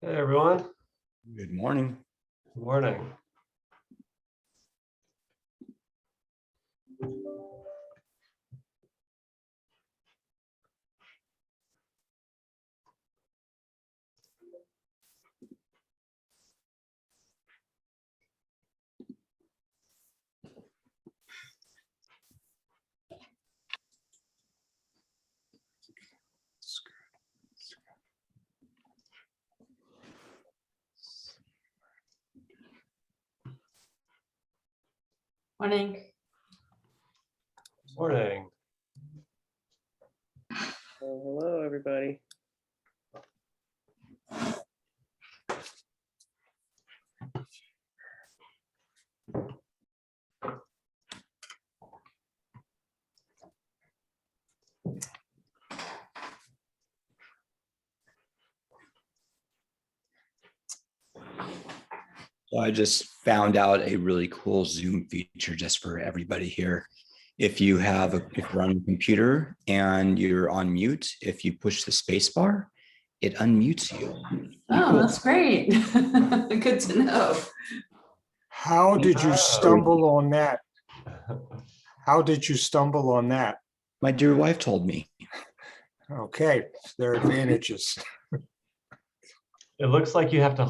Hey everyone. Good morning. Good morning. Morning. Morning. Hello, everybody. So I just found out a really cool Zoom feature just for everybody here. If you're on a computer and you're on mute, if you push the space bar, it unmutes you. Oh, Cool. that's great. Good to know. How did you stumble on that? How did you stumble on that? My dear wife told me. Okay, there are advantages. It looks like you have to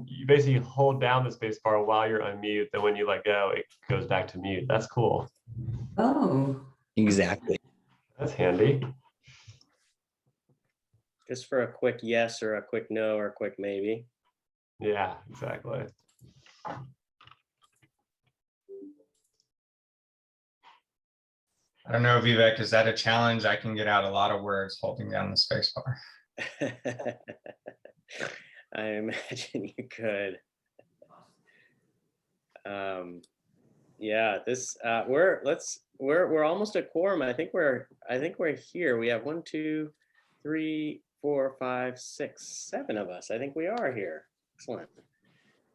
you basically hold down the space bar while you're on mute. Then when you let go, it goes back to mute. That's cool. Oh, Exactly. That's handy. Just for a quick yes or a quick no or a quick maybe. Yeah, exactly. I don't know, Vivek, is that a challenge? I can get out a lot of words holding down the space bar. I imagine you could. Yeah, this we're almost at quorum. I think we're here. We have 1, 2, 3, 4, 5, 6, 7 of us. I think we are here. Excellent.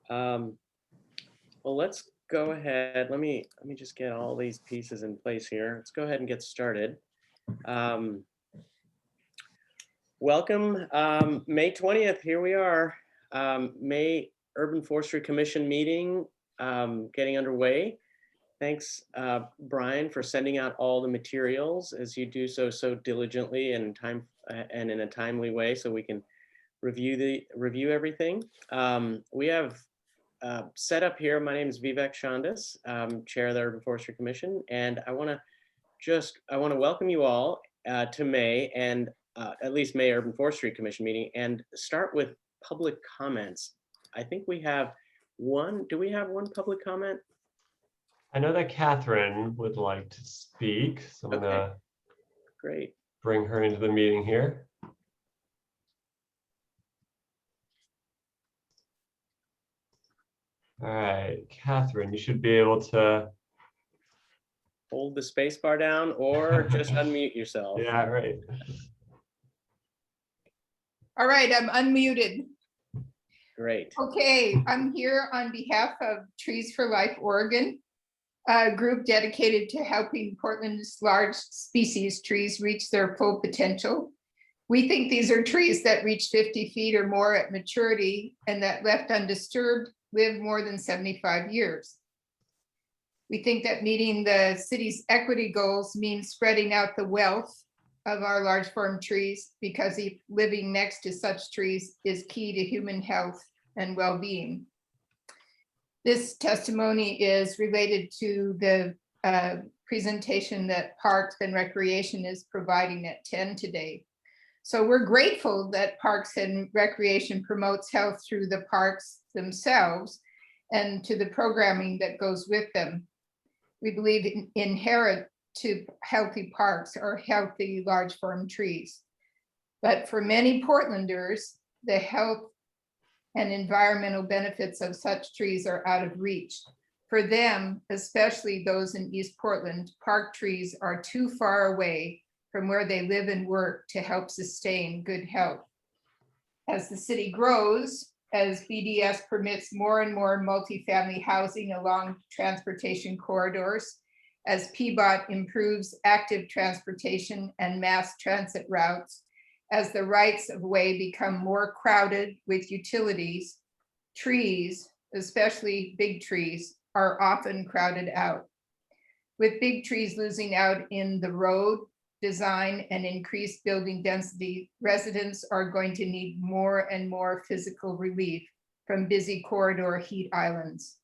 Well, let's go ahead. Let me just get all these pieces in place here. Let's go ahead and get started. Welcome, May 20th. Here we are. May Urban Forestry Commission meeting getting underway. Thanks, Brian, for sending out all the materials as you do so diligently and in a timely way, so we can review everything. We have set up here. My name is Vivek Shandas, Chair of the Urban Forestry Commission, and I want to welcome you all to May and at least May Urban Forestry Commission meeting, and start with public comments. I think we have one. Do we have one public comment? I know that Catherine would like to speak, so I'm gonna Great. bring her into the meeting here. All right, Catherine, you should be able to Hold the space bar down or just unmute yourself. Yeah, right. All right, I'm unmuted. Great. Okay, I'm here on behalf of Trees for Life Oregon, a group dedicated to helping Portland's large species trees reach their full potential. We think these are trees that reach 50 feet or more at maturity and that left undisturbed live more than 75 years. We think that meeting the city's equity goals means spreading out the wealth of our large form trees, because living next to such trees is key to human health and well-being. This testimony is related to the presentation that Parks and Recreation is providing at 10 today. So we're grateful that Parks and Recreation promotes health through the parks themselves and to the programming that goes with them. We believe inherent to healthy parks are healthy large form trees. But for many Portlanders, the health and environmental benefits of such trees are out of reach. For them, especially those in East Portland, park trees are too far away from where they live and work to help sustain good health. As the city grows, as BDS permits more and more multifamily housing along transportation corridors, as PBOT improves active transportation and mass transit routes, As the rights of way become more crowded with utilities, trees, especially big trees, are often crowded out. With big trees losing out in the road design and increased building density, residents are going to need more and more physical relief from busy corridor heat islands.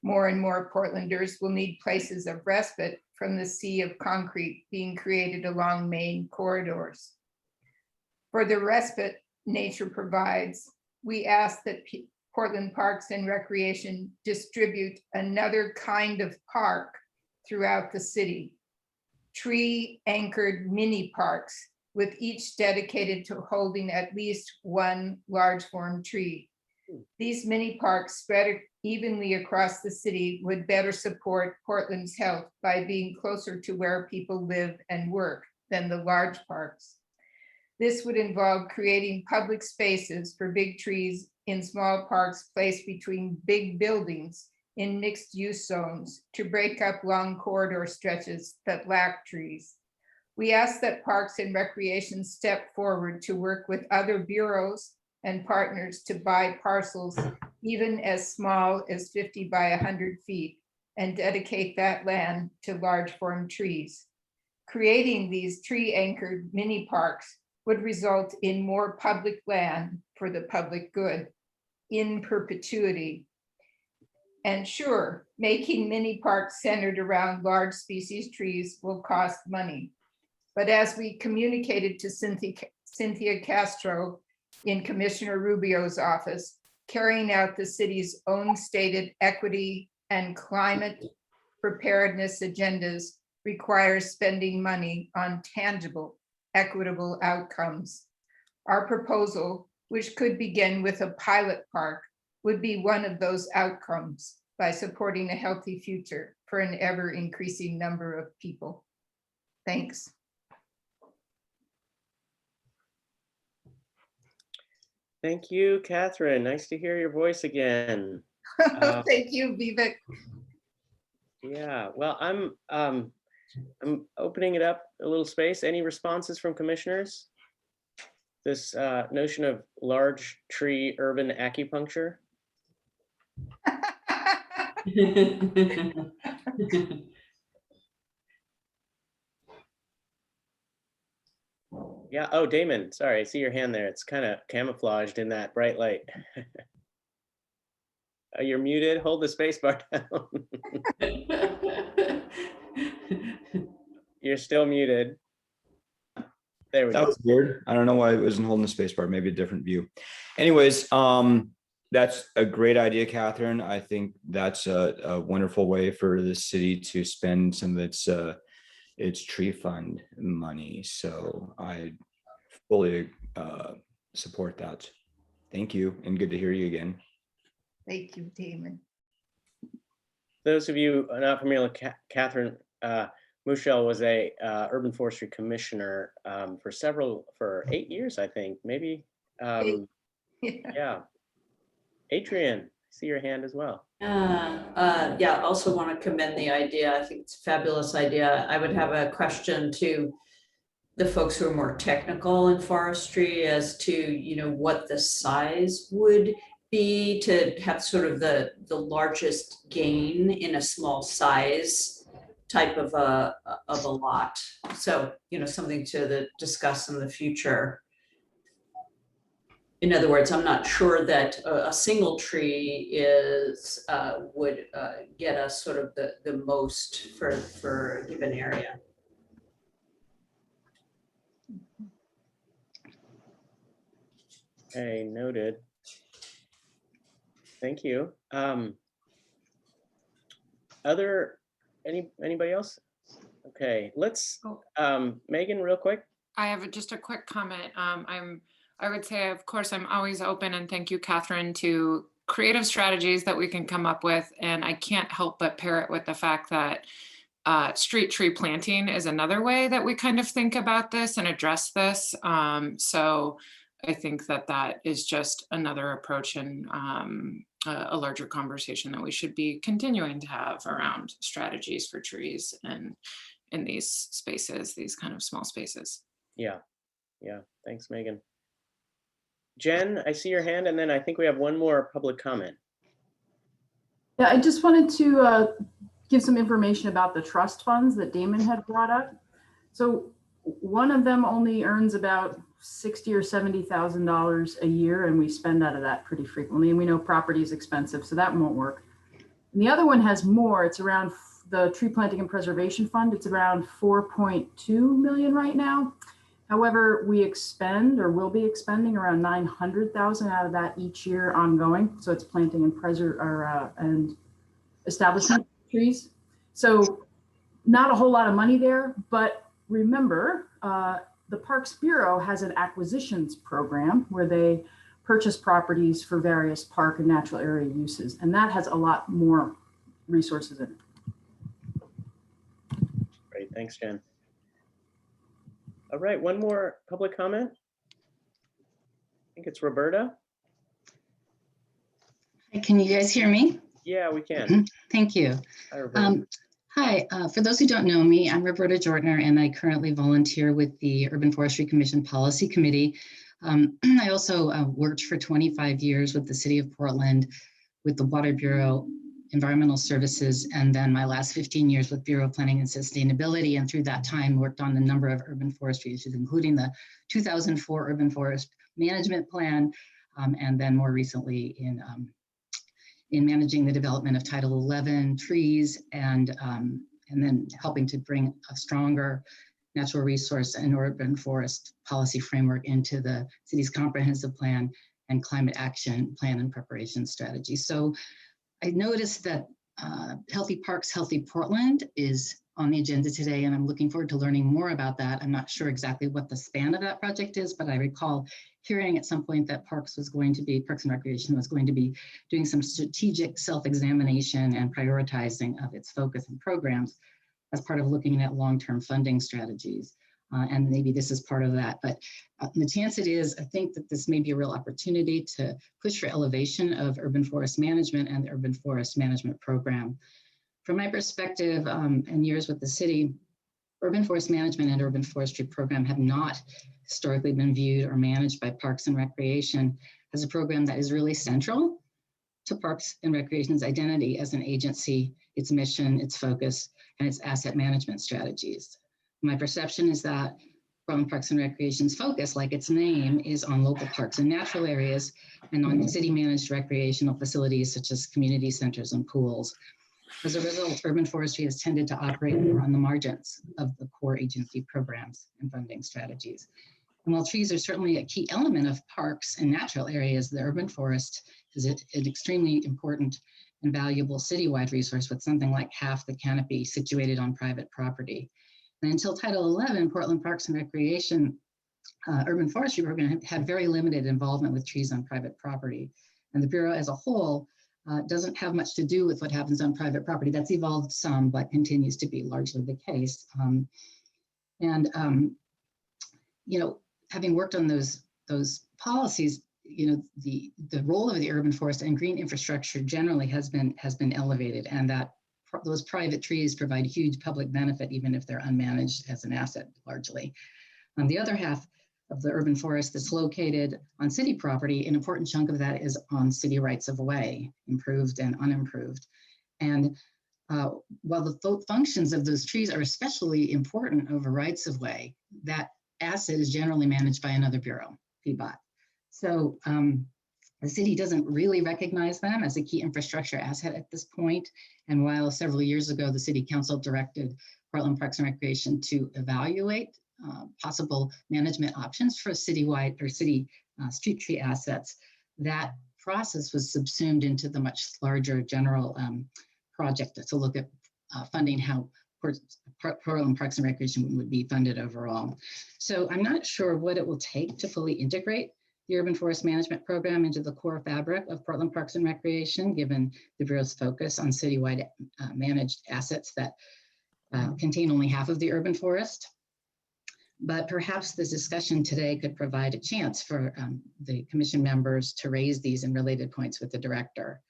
More and more Portlanders will need places of respite from the sea of concrete being created along main corridors. For the respite nature provides, we ask that Portland Parks and Recreation distribute another kind of park throughout the city. Tree-anchored mini parks with each dedicated to holding at least one large form tree. These mini parks spread evenly across the city would better support Portland's health by being closer to where people live and work than the large parks. This would involve creating public spaces for big trees in small parks placed between big buildings in mixed use zones to break up long corridor stretches that lack trees. We ask that Parks and Recreation step forward to work with other bureaus and partners to buy parcels even as small as 50 by 100 feet and dedicate that land to large form trees. Creating these tree anchored mini parks would result in more public land for the public good in perpetuity. And sure, making mini parks centered around large species trees will cost money. But as we communicated to Cynthia Castro in Commissioner Rubio's office, carrying out the city's own stated equity and climate preparedness agendas requires spending money on tangible, equitable outcomes. Our proposal, which could begin with a pilot park, would be one of those outcomes by supporting a healthy future for an ever increasing number of people. Thanks. Thank you, Catherine. Nice to hear your voice again. Thank you, Vivek. Yeah, well, I'm opening it up a little space. Any responses from commissioners? This notion of large tree urban acupuncture? Yeah, oh, Damon, sorry, I see your hand there. It's kind of camouflaged in that bright light. You're muted, hold the space bar down. You're still muted. There we That go. was weird. I don't know why it wasn't holding the space bar, maybe a different view. Anyways, that's a great idea, Catherine. I think that's a wonderful way for the city to spend some of its tree fund money. So I fully support that. Thank you, and good to hear you again. Thank you, Damon. Those of you not familiar with Catherine, Muschel was a urban forestry commissioner for 8 years, I think, maybe. Yeah. Adrian, I see your hand as well. Yeah, also want to commend the idea. I think it's a fabulous idea. I would have a question to the folks who are more technical in forestry as to, you know, what the size would be to have sort of the largest gain in a small size type of a lot. So, you know, something to discuss in the future. In other words, I'm not sure that a single tree would get us sort of the most for a given area. Okay, noted. Thank you. Anybody else? Okay, let's, Megan, real quick. I have just a quick comment. I would say, of course, I'm always open, and thank you, Catherine, to creative strategies that we can come up with. And I can't help but pair it with the fact that street tree planting is another way that we kind of think about this and address this. So I think that is just another approach and a larger conversation that we should be continuing to have around strategies for trees and in these spaces, these kind of small spaces. Yeah. Yeah, thanks, Megan. Jen, I see your hand, and then I think we have one more public comment. Yeah, I just wanted to give some information about the trust funds that Damon had brought up. So one of them only earns about $60,000 or $70,000 a year, and we spend out of that pretty frequently. And we know property is expensive, so that won't work. And the other one has more. It's around the Tree Planting and Preservation Fund. It's around 2 million right now. However, we expend or will be expending around 900,000 out of that each year ongoing. So it's planting and and establishment trees. So not a whole lot of money there, but remember, the Parks Bureau has an acquisitions program where they purchase properties for various park and natural area uses, and that has a lot more resources in it. Great, thanks, Jen. All right, one more public comment. I think it's Roberta. Can you guys hear me? Yeah, we can. Thank you. Hi, Roberta. Hi, for those who don't know me, I'm Roberta Jortner, and I currently volunteer with the Urban Forestry Commission Policy Committee. I also worked for 25 years with the City of Portland, with the Water Bureau, Environmental Services, and then my last 15 years with Bureau of Planning and Sustainability. And through that time, worked on a number of urban forestry issues, including the 2004 Urban Forest Management Plan, and then more recently in managing the development of Title 11 trees, and then helping to bring a stronger natural resource and urban forest policy framework into the city's comprehensive plan and climate action plan and preparation strategy. So I noticed that Healthy Parks, Healthy Portland is on the agenda today, and I'm looking forward to learning more about that. I'm not sure exactly what the span of that project is, but I recall hearing at some point that Parks and Recreation was going to be doing some strategic self-examination and prioritizing of its focus and programs as part of looking at long-term funding strategies. And maybe this is part of that, but the chance it is, I think that this may be a real opportunity to push for elevation of urban forest management and the urban forest management program. From my perspective and years with the city, urban forest management and urban forestry program have not historically been viewed or managed by Parks and Recreation as a program that is really central to Parks and Recreation's identity as an agency, its mission, its focus, and its asset management strategies. My perception is that Portland Parks and Recreation's focus, like its name, is on local parks and natural areas and on city-managed recreational facilities such as community centers and pools. As a result, urban forestry has tended to operate more on the margins of the core agency programs and funding strategies. And while trees are certainly a key element of parks and natural areas, the urban forest is an extremely important and valuable citywide resource with something like half the canopy situated on private property. And until Title 11, Portland Parks and Recreation urban forestry program had very limited involvement with trees on private property. And the Bureau as a whole doesn't have much to do with what happens on private property. That's evolved some, but continues to be largely the case. You know, having worked on those policies, you know, the role of the urban forest and green infrastructure generally has been elevated, and that those private trees provide huge public benefit, even if they're unmanaged as an asset largely. On the other half of the urban forest that's located on city property, an important chunk of that is on city rights of way, improved and unimproved. And while the functions of those trees are especially important over rights of way, that asset is generally managed by another bureau, PBOT. So the city doesn't really recognize them as a key infrastructure asset at this point. And while several years ago, the City Council directed Portland Parks and Recreation to evaluate possible management options for citywide or city street tree assets, that process was subsumed into the much larger general project to look at funding how Portland Parks and Recreation would be funded overall. So I'm not sure what it will take to fully integrate the urban forest management program into the core fabric of Portland Parks and Recreation, given the Bureau's focus on citywide managed assets that contain only half of the urban forest. But perhaps this discussion today could provide a chance for the commission members to raise these and related points with the director.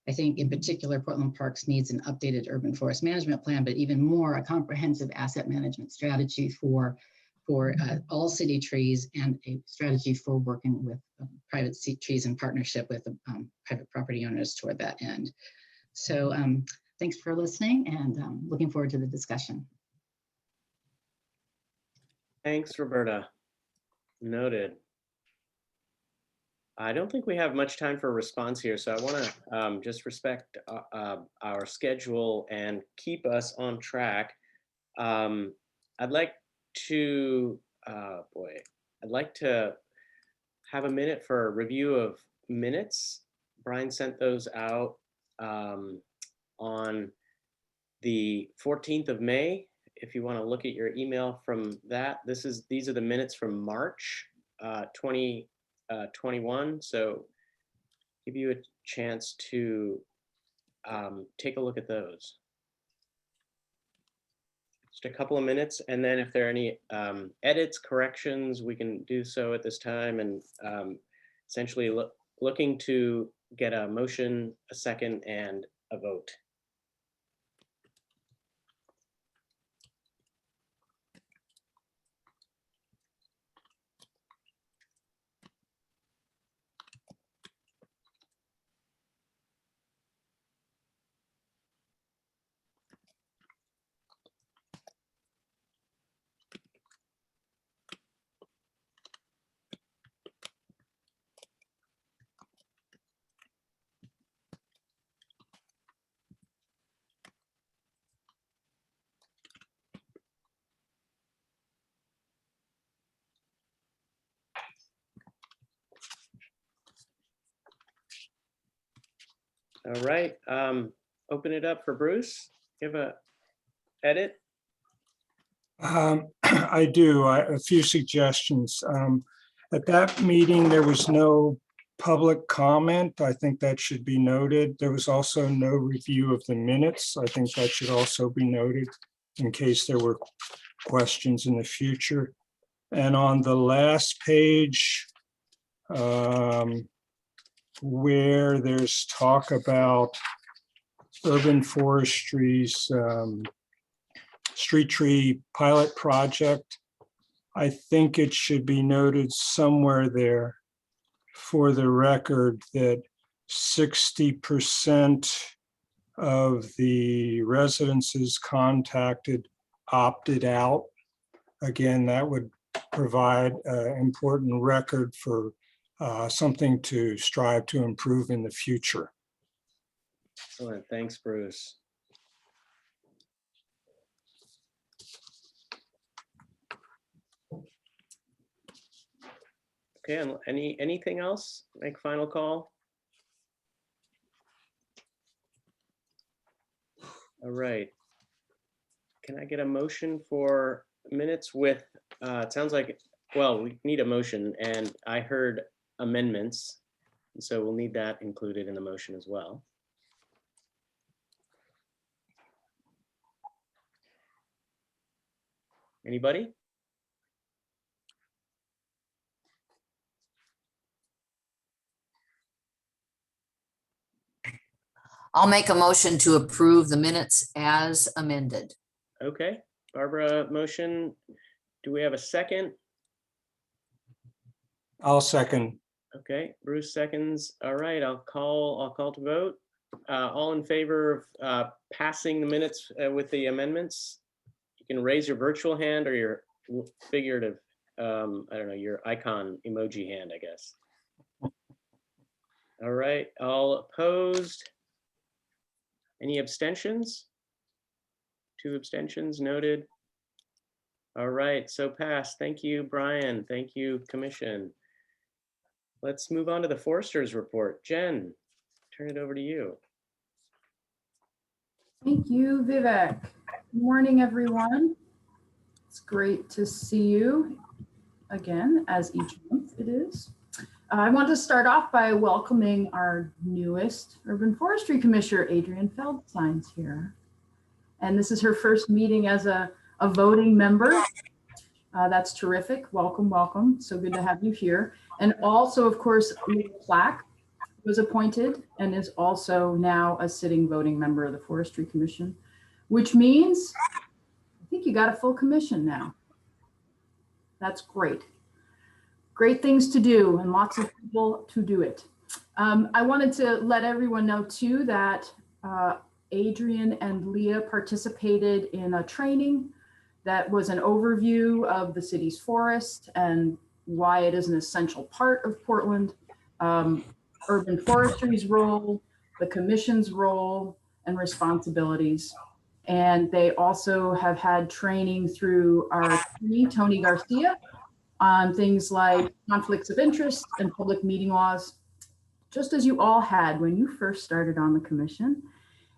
I think in particular, Portland Parks needs an updated urban forest management plan, but even more, a comprehensive asset management strategy for for all city trees and a strategy for working with private trees in partnership with private property owners toward that end. So thanks for listening, and looking forward to the discussion. Thanks, Roberta. Noted. I don't think we have much time for a response here, so I want to just respect our schedule and keep us on track. I'd like to, I'd like to have a minute for a review of minutes. Brian sent those out on the 14th of May. If you want to look at your email from that, these are the minutes from March 2021. So give you a chance to take a look at those. Just a couple of minutes, and then if there are any edits, corrections, we can do so at this time, and essentially looking to get a motion, a second, and a vote. All right, open it up for Bruce. You have a edit? I do. A few suggestions. At that meeting, there was no public comment. I think that should be noted. There was also no review of the minutes. I think that should also be noted in case there were questions in the future. And on the last page, where there's talk about urban forestry's street tree pilot project, I think it should be noted somewhere there for the record that 60% of the residences contacted opted out. Again, that would provide an important record for something to strive to improve in the future. Excellent, thanks, Bruce. Okay, and anything else? Make final call. All right. Can I get a motion for minutes with, it sounds like, well, we need a motion, and I heard amendments, and so we'll need that included in the motion as well. Anybody? I'll make a motion to approve the minutes as amended. Okay, Barbara, motion. Do we have a second? I'll second. Okay, Bruce seconds. All right, I'll call to vote. All in favor of passing the minutes with the amendments? You can raise your virtual hand or your figurative, I don't know, your icon emoji hand, I guess. All right, all opposed? Any abstentions? 2 abstentions noted. All right, so passed. Thank you, Brian. Thank you, Commission. Let's move on to the Forester's report. Jen, turn it over to you. Thank you, Vivek. Good morning, everyone. It's great to see you again, as each month it is. I want to start off by welcoming our newest Urban Forestry Commissioner, Adrienne Feldstein's here. And this is her first meeting as a voting member. That's terrific. Welcome, welcome. So good to have you here. And also, of course, Leah Plack was appointed and is also now a sitting voting member of the Forestry Commission, which means I think you got a full commission now. That's great. Great things to do and lots of people to do it. I wanted to let everyone know too that Adrian and Leah participated in a training that was an overview of the city's forest and why it is an essential part of Portland, urban forestry's role, the commission's role and responsibilities. And they also have had training through our attorney, Tony Garcia, on things like conflicts of interest and public meeting laws, just as you all had when you first started on the commission.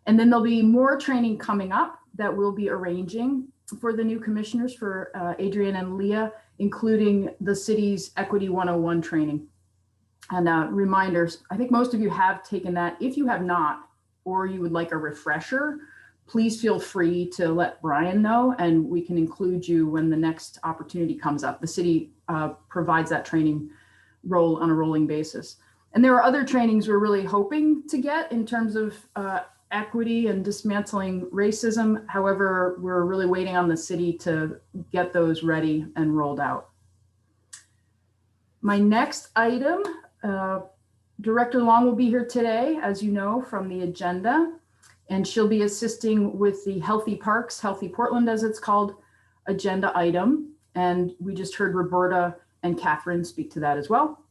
And then there'll be more training coming up that we'll be arranging for the new commissioners, for Adrian and Leah, including the city's Equity 101 training. And reminders, I think most of you have taken that. If you have not, or you would like a refresher, please feel free to let Brian know and we can include you when the next opportunity comes up. The city provides that training role on a rolling basis. And there are other trainings we're really hoping to get in terms of equity and dismantling racism. However, we're really waiting on the city to get those ready and rolled out. My next item, Director Long will be here today, as you know, from the agenda, and she'll be assisting with the Healthy Parks, Healthy Portland, as it's called, agenda item. And we just heard Roberta and Catherine speak to that as well.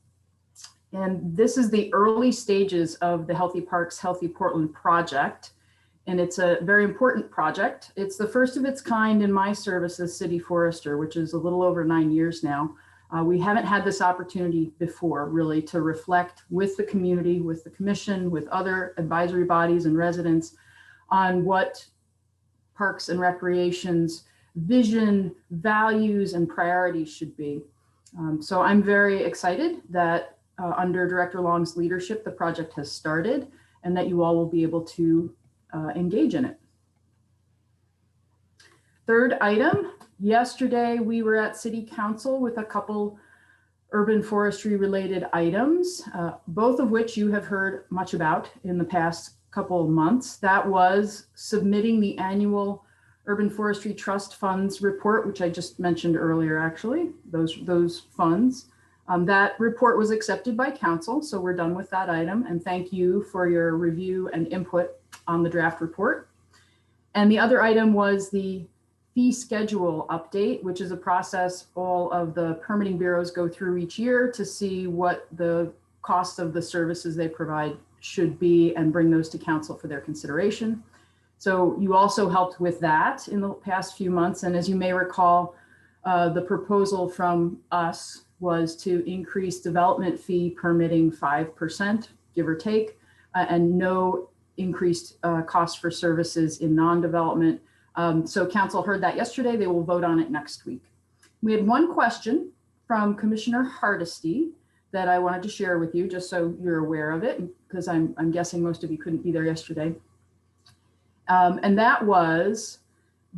And this is the early stages of the Healthy Parks, Healthy Portland project. And it's a very important project. It's the first of its kind in my service as city forester, which is a little over 9 years now. We haven't had this opportunity before, really, to reflect with the community, with the commission, with other advisory bodies and residents on what Parks and Recreation's vision, values, and priorities should be. So I'm very excited that under Director Long's leadership, the project has started and that you all will be able to engage in it. Third item, yesterday we were at City Council with a couple urban forestry related items, both of which you have heard much about in the past couple of months. That was submitting the annual Urban Forestry Trust Funds report, which I just mentioned earlier, actually, those funds. That report was accepted by council, so we're done with that item. And thank you for your review and input on the draft report. And the other item was the fee schedule update, which is a process all of the permitting bureaus go through each year to see what the cost of the services they provide should be and bring those to council for their consideration. So you also helped with that in the past few months. And as you may recall, the proposal from us was to increase development fee permitting 5%, give or take, and no increased cost for services in non-development. So council heard that yesterday. They will vote on it next week. We had one question from Commissioner Hardesty that I wanted to share with you, just so you're aware of it, because I'm guessing most of you couldn't be there yesterday. And that was,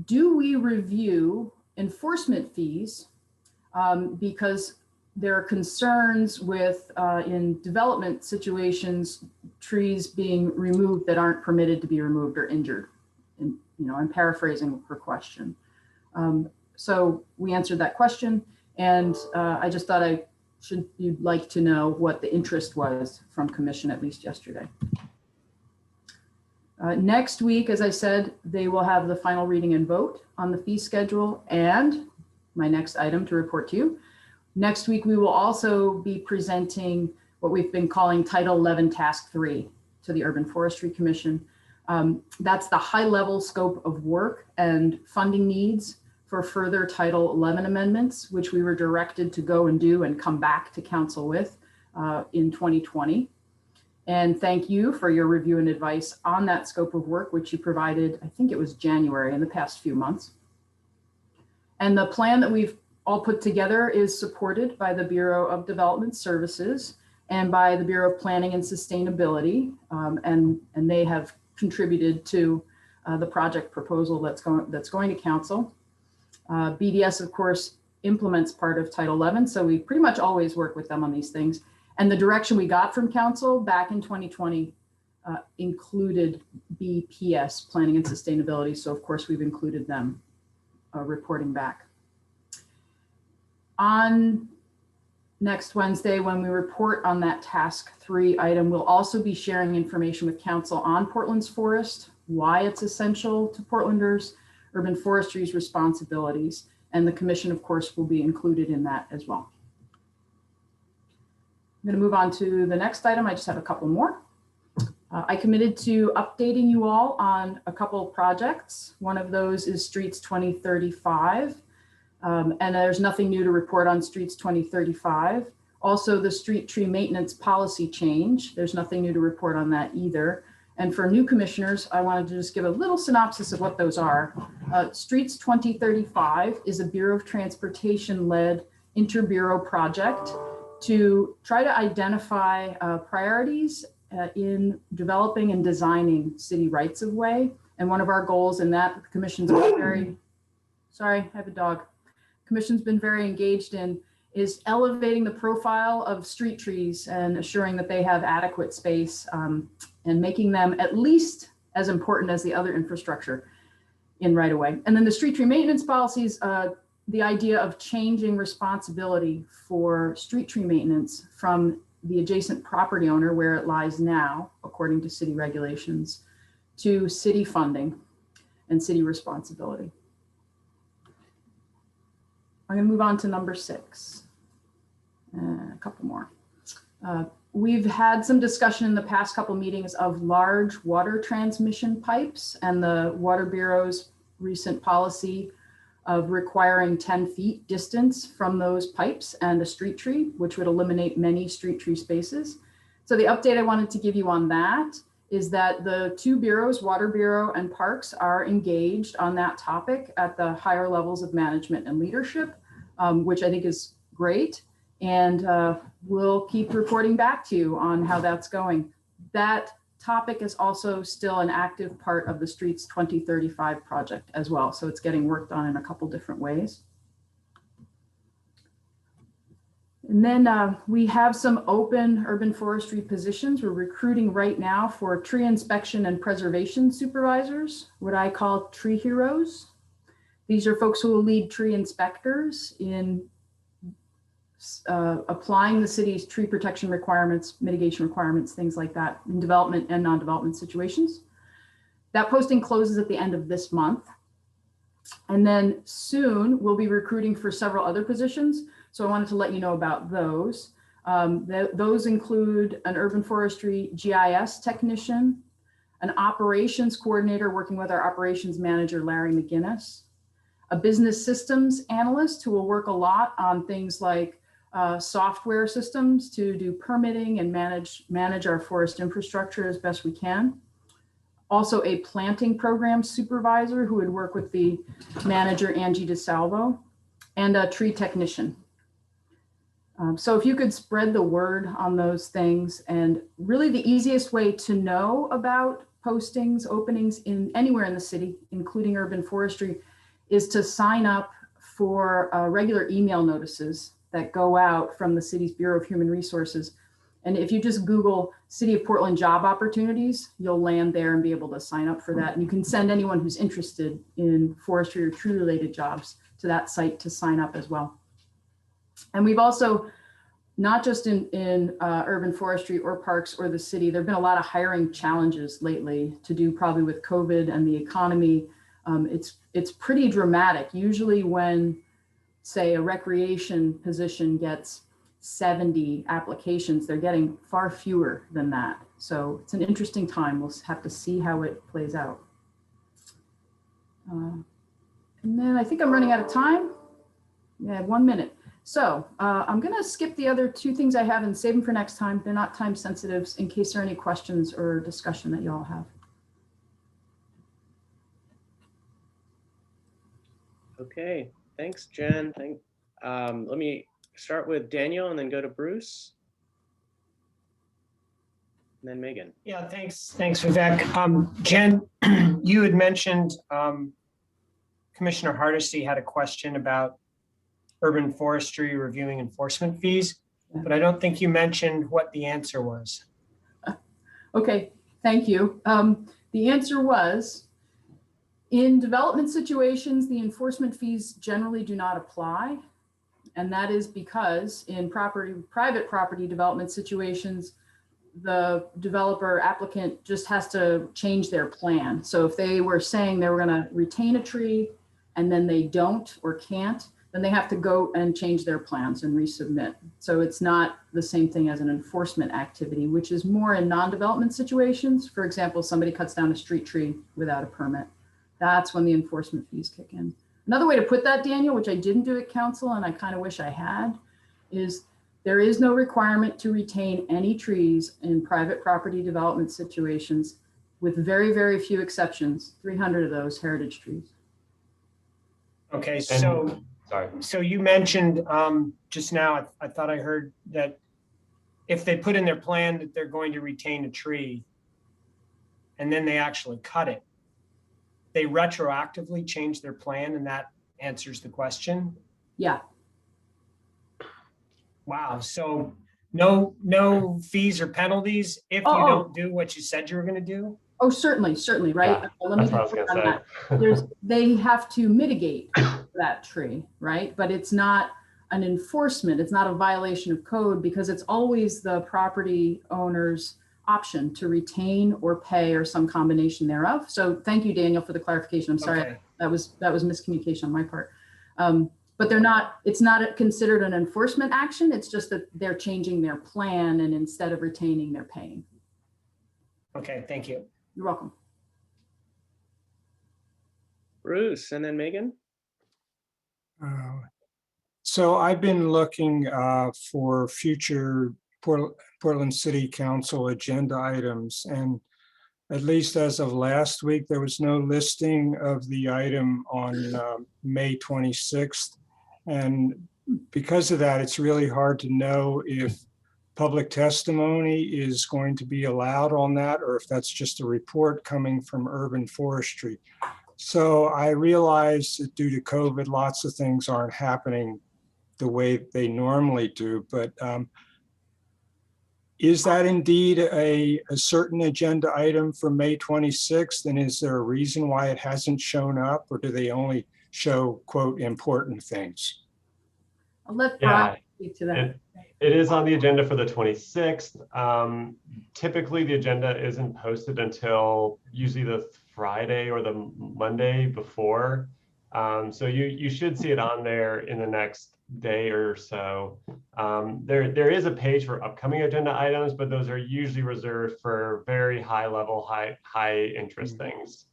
do we review enforcement fees because there are concerns with, in development situations, trees being removed that aren't permitted to be removed or injured. And, you know, I'm paraphrasing her question. So we answered that question, and I just thought you'd like to know what the interest was from commission, at least yesterday. Next week, as I said, they will have the final reading and vote on the fee schedule, and my next item to report to you. Next week, we will also be presenting what we've been calling Title 11 Task 3 to the Urban Forestry Commission. That's the high level scope of work and funding needs for further Title 11 amendments, which we were directed to go and do and come back to council with in 2020. And thank you for your review and advice on that scope of work, which you provided, I think it was January, in the past few months. And the plan that we've all put together is supported by the Bureau of Development Services and by the Bureau of Planning and Sustainability. And they have contributed to the project proposal that's going to council. BDS, of course, implements part of Title 11, so we pretty much always work with them on these things. And the direction we got from council back in 2020 included BPS, Planning and Sustainability. So of course we've included them reporting back. On next Wednesday, when we report on that task 3 item, we'll also be sharing information with council on Portland's forest, why it's essential to Portlanders, urban forestry's responsibilities, and the commission, of course, will be included in that as well. I'm going to move on to the next item. I just have a couple more. I committed to updating you all on a couple of projects. One of those is Streets 2035. And there's nothing new to report on Streets 2035. Also, the street tree maintenance policy change. There's nothing new to report on that either. And for new commissioners, I wanted to just give a little synopsis of what those are. Streets 2035 is a Bureau of Transportation-led inter-bureau project to try to identify priorities in developing and designing city rights-of-way. And one of our goals in that, the commission's very, sorry, I have a dog. Commission's been very engaged in is elevating the profile of street trees and assuring that they have adequate space and making them at least as important as the other infrastructure in right away. And then the street tree maintenance policies, the idea of changing responsibility for street tree maintenance from the adjacent property owner where it lies now, according to city regulations, to city funding and city responsibility. I'm going to move on to number 6. A couple more. We've had some discussion in the past couple meetings of large water transmission pipes and the Water Bureau's recent policy of requiring 10 feet distance from those pipes and a street tree, which would eliminate many street tree spaces. So the update I wanted to give you on that is that the 2 bureaus, Water Bureau and Parks, are engaged on that topic at the higher levels of management and leadership, which I think is great. And we'll keep reporting back to you on how that's going. That topic is also still an active part of the Streets 2035 project as well. So it's getting worked on in a couple different ways. And then we have some open urban forestry positions. We're recruiting right now for tree inspection and preservation supervisors, what I call tree heroes. These are folks who will lead tree inspectors in applying the city's tree protection requirements, mitigation requirements, things like that in development and non-development situations. That posting closes at the end of this month. And then soon we'll be recruiting for several other positions. So I wanted to let you know about those. Those include an urban forestry GIS technician, an operations coordinator working with our operations manager, Larry McGinnis, a business systems analyst who will work a lot on things like software systems to do permitting and manage our forest infrastructure as best we can. Also a planting program supervisor who would work with the manager, Angie DeSalvo, and a tree technician. So if you could spread the word on those things, and really the easiest way to know about postings, openings in anywhere in the city, including urban forestry, is to sign up for regular email notices that go out from the city's Bureau of Human Resources. And if you just Google City of Portland job opportunities, you'll land there and be able to sign up for that. And you can send anyone who's interested in forestry or tree related jobs to that site to sign up as well. And we've also, not just in urban forestry or parks or the city, there've been a lot of hiring challenges lately to do probably with COVID and the economy. It's pretty dramatic. Usually when, say, a recreation position gets 70 applications, they're getting far fewer than that. So it's an interesting time. We'll have to see how it plays out. And then I think I'm running out of time. Yeah, 1 minute. So I'm going to skip the other 2 things I have and save them for next time. They're not time sensitive in case there are any questions or discussion that you all have. Okay, thanks, Jen. Let me start with Daniel and then go to Bruce. And then Megan. Yeah, thanks, Vivek. Jen, you had mentioned Commissioner Hardesty had a question about urban forestry reviewing enforcement fees, but I don't think you mentioned what the answer was. Okay, thank you. The answer was, in development situations, the enforcement fees generally do not apply. And that is because in private property development situations, the developer applicant just has to change their plan. So if they were saying they were going to retain a tree and then they don't or can't, then they have to go and change their plans and resubmit. So it's not the same thing as an enforcement activity, which is more in non-development situations. For example, somebody cuts down a street tree without a permit. That's when the enforcement fees kick in. Another way to put that, Daniel, which I didn't do at council and I kind of wish I had, is there is no requirement to retain any trees in private property development situations, with very, very few exceptions, 300 of those heritage trees. Okay, so, Sorry. so you mentioned just now, I thought I heard that if they put in their plan that they're going to retain a tree and then they actually cut it, they retroactively change their plan, and that answers the question? Yeah. Wow, so no fees or penalties if you don't do what you said you were gonna do? Oh, certainly, right? Yeah, Let me that's what I was be clear gonna on that. They have to mitigate that tree, right? But it's not an enforcement, it's not a violation of code, because it's always the property owner's option to retain or pay or some combination thereof. So thank you, Daniel, for the clarification. I'm sorry, Okay. that was miscommunication on my part. But it's not considered an enforcement action. It's just that they're changing their plan, and instead of retaining, they're paying. Okay, thank you. You're welcome. Bruce, and then Megan. So I've been looking for future Portland City Council agenda items, and at least as of last week, there was no listing of the item on May 26th. And because of that, it's really hard to know if public testimony is going to be allowed on that, or if that's just a report coming from Urban Forestry. So I realize that due to COVID, lots of things aren't happening the way they normally do, but is that indeed a certain agenda item for May 26th? And is there a reason why it hasn't shown up, or do they only show, quote, important things? I'll let Brian speak to that. It is on the agenda for the 26th. Typically, the agenda isn't posted until usually the Friday or the Monday before. So you should see it on there in the next day or so. There is a page for upcoming agenda items, but those are usually reserved for very high level, high interest things.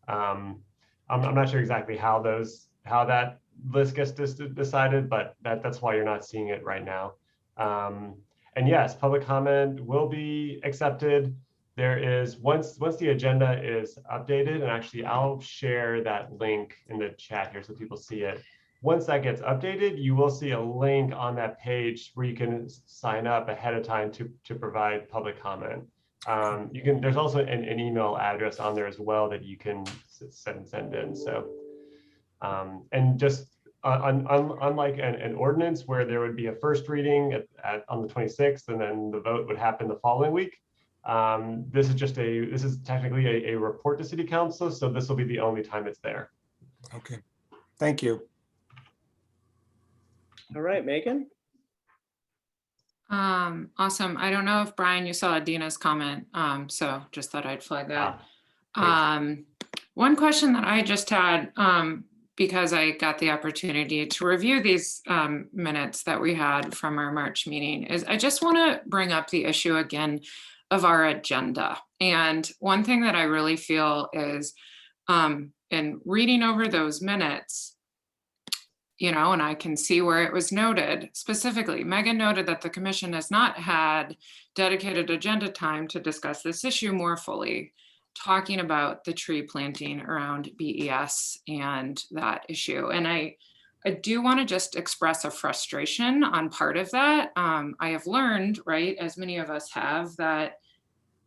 I'm not sure exactly how that list gets decided, but that's why you're not seeing it right now. And yes, public comment will be accepted. There is, once the agenda is updated, and actually I'll share that link in the chat here so people see it. Once that gets updated, you will see a link on that page where you can sign up ahead of time to provide public comment. There's also an email address on there as well that you can send in. So, and just unlike an ordinance where there would be a first reading on the 26th and then the vote would happen the following week, this is technically a report to City Council, so this will be the only time it's there. Okay, thank you. All right, Megan. Awesome. I don't know if Brian, you saw Adina's comment, so just thought I'd flag that. One question that I just had, because I got the opportunity to review these minutes that we had from our March meeting, is I just want to bring up the issue again of our agenda. And one thing that I really feel is in reading over those minutes, and I can see where it was noted specifically. Megan noted that the commission has not had dedicated agenda time to discuss this issue more fully, talking about the tree planting around BES and that issue. And I do want to just express a frustration on part of that. I have learned, right, as many of us have, that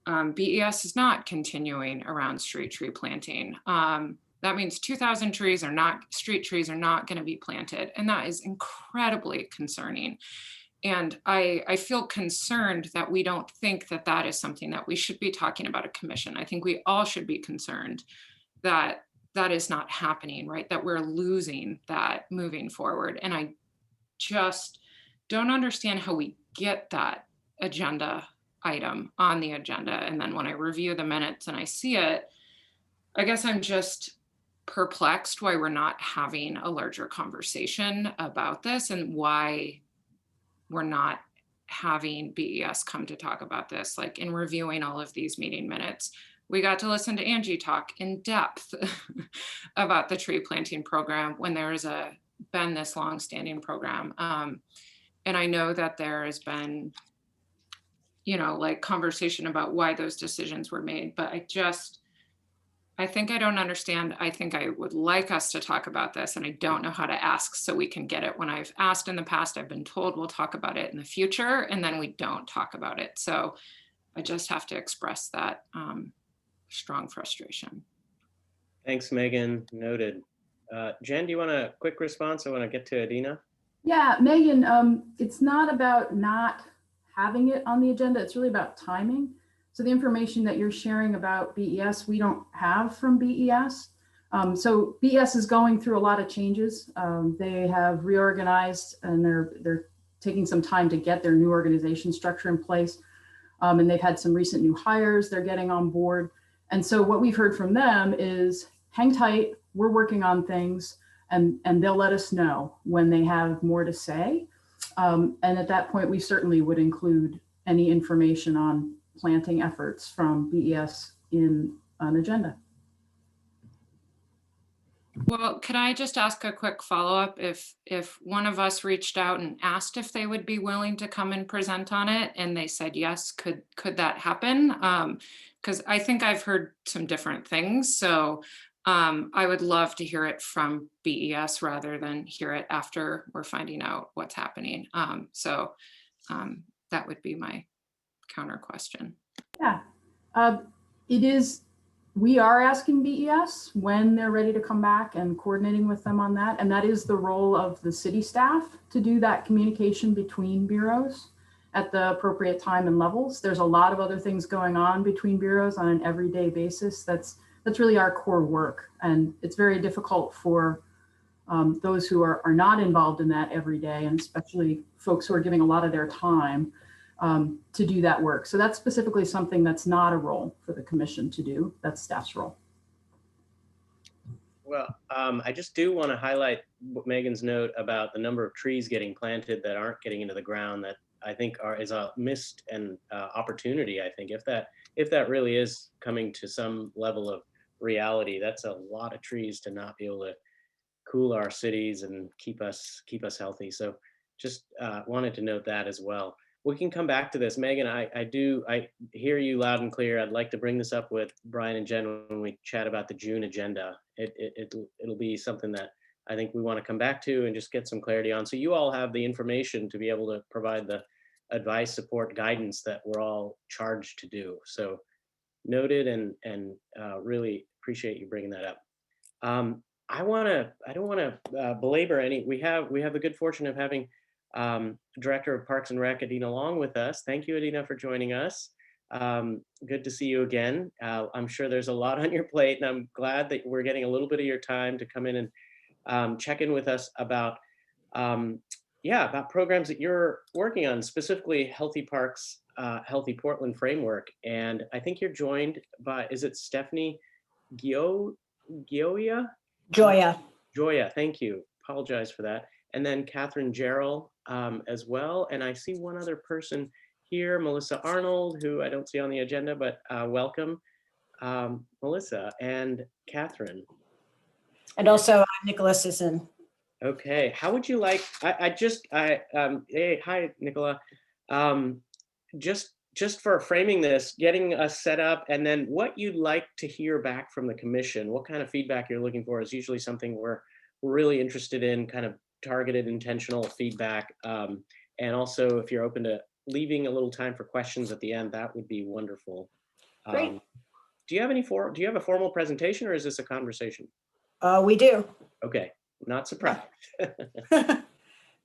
BES is not continuing around street tree planting. That means 2,000 street trees are not going to be planted. And that is incredibly concerning. And I feel concerned that we don't think that that is something that we should be talking about a commission. I think we all should be concerned that that is not happening, right? That we're losing that moving forward. And just don't understand how we get that agenda item on the agenda. And then when I review the minutes and I see it, I guess I'm just perplexed why we're not having a larger conversation about this and why we're not having BES come to talk about this. Like, in reviewing all of these meeting minutes, we got to listen to Angie talk in depth about the tree planting program when there has been this long-standing program. And I know that there has been, like, conversation about why those decisions were made, but I think I don't understand. I think I would like us to talk about this, and I don't know how to ask so we can get it. When I've asked in the past, I've been told we'll talk about it in the future, and then we don't talk about it. So I just have to express that strong frustration. Thanks, Megan. Noted. Jen, do you want a quick response? I want to get to Adina. Yeah, Megan, it's not about not having it on the agenda. It's really about timing. So the information that you're sharing about BES, we don't have from BES. So BES is going through a lot of changes. They have reorganized, and they're taking some time to get their new organization structure in place. And they've had some recent new hires they're getting on board. And so what we've heard from them is, hang tight, we're working on things, and they'll let us know when they have more to say. And at that point, we certainly would include any information on planting efforts from BES in an agenda. Well, could I just ask a quick follow-up? If one of us reached out and asked if they would be willing to come and present on it, and they said yes, could that happen? Because I think I've heard some different things. So I would love to hear it from BES rather than hear it after we're finding out what's happening. So that would be my counter question. Yeah, we are asking BES when they're ready to come back and coordinating with them on that. And that is the role of the city staff to do that communication between bureaus at the appropriate time and levels. There's a lot of other things going on between bureaus on an everyday basis. That's really our core work. And it's very difficult for those who are not involved in that every day, and especially folks who are giving a lot of their time to do that work. So that's specifically something that's not a role for the commission to do. That's staff's role. Well, I just do want to highlight Megan's note about the number of trees getting planted that aren't getting into the ground, that I think is a missed and opportunity. I think if that really is coming to some level of reality, that's a lot of trees to not be able to cool our cities and keep us healthy. So just wanted to note that as well. We can come back to this. Megan, I hear you loud and clear. I'd like to bring this up with Brian and Jen when we chat about the June agenda. It'll be something that I think we want to come back to and just get some clarity on. So you all have the information to be able to provide the advice, support, guidance that we're all charged to do. So noted, and really appreciate you bringing that up. I don't want to belabor any. We have the good fortune of having Director of Parks and Rec, Adina Long, with us. Thank you, Adina, for joining us. Good to see you again. I'm sure there's a lot on your plate, and I'm glad that we're getting a little bit of your time to come in and check in with us about programs that you're working on, specifically Healthy Parks, Healthy Portland Framework. And I think you're joined by, is it Stephanie Gioia? Joya, thank you. Apologize for that. And then Catherine Jarrell as well. And I see one other person here, Melissa Arnold, who I don't see on the agenda, but welcome, Melissa and Catherine. And also I'm Nicola Sisson. Okay, how would you like, hey, hi, Nicola. Just for framing this, getting us set up, and then what you'd like to hear back from the commission, what kind of feedback you're looking for is usually something we're really interested in, kind of targeted, intentional feedback. And also, if you're open to leaving a little time for questions at the end, that would be wonderful. Great. Do you have a formal presentation, or is this a conversation? We do. Okay, not surprised.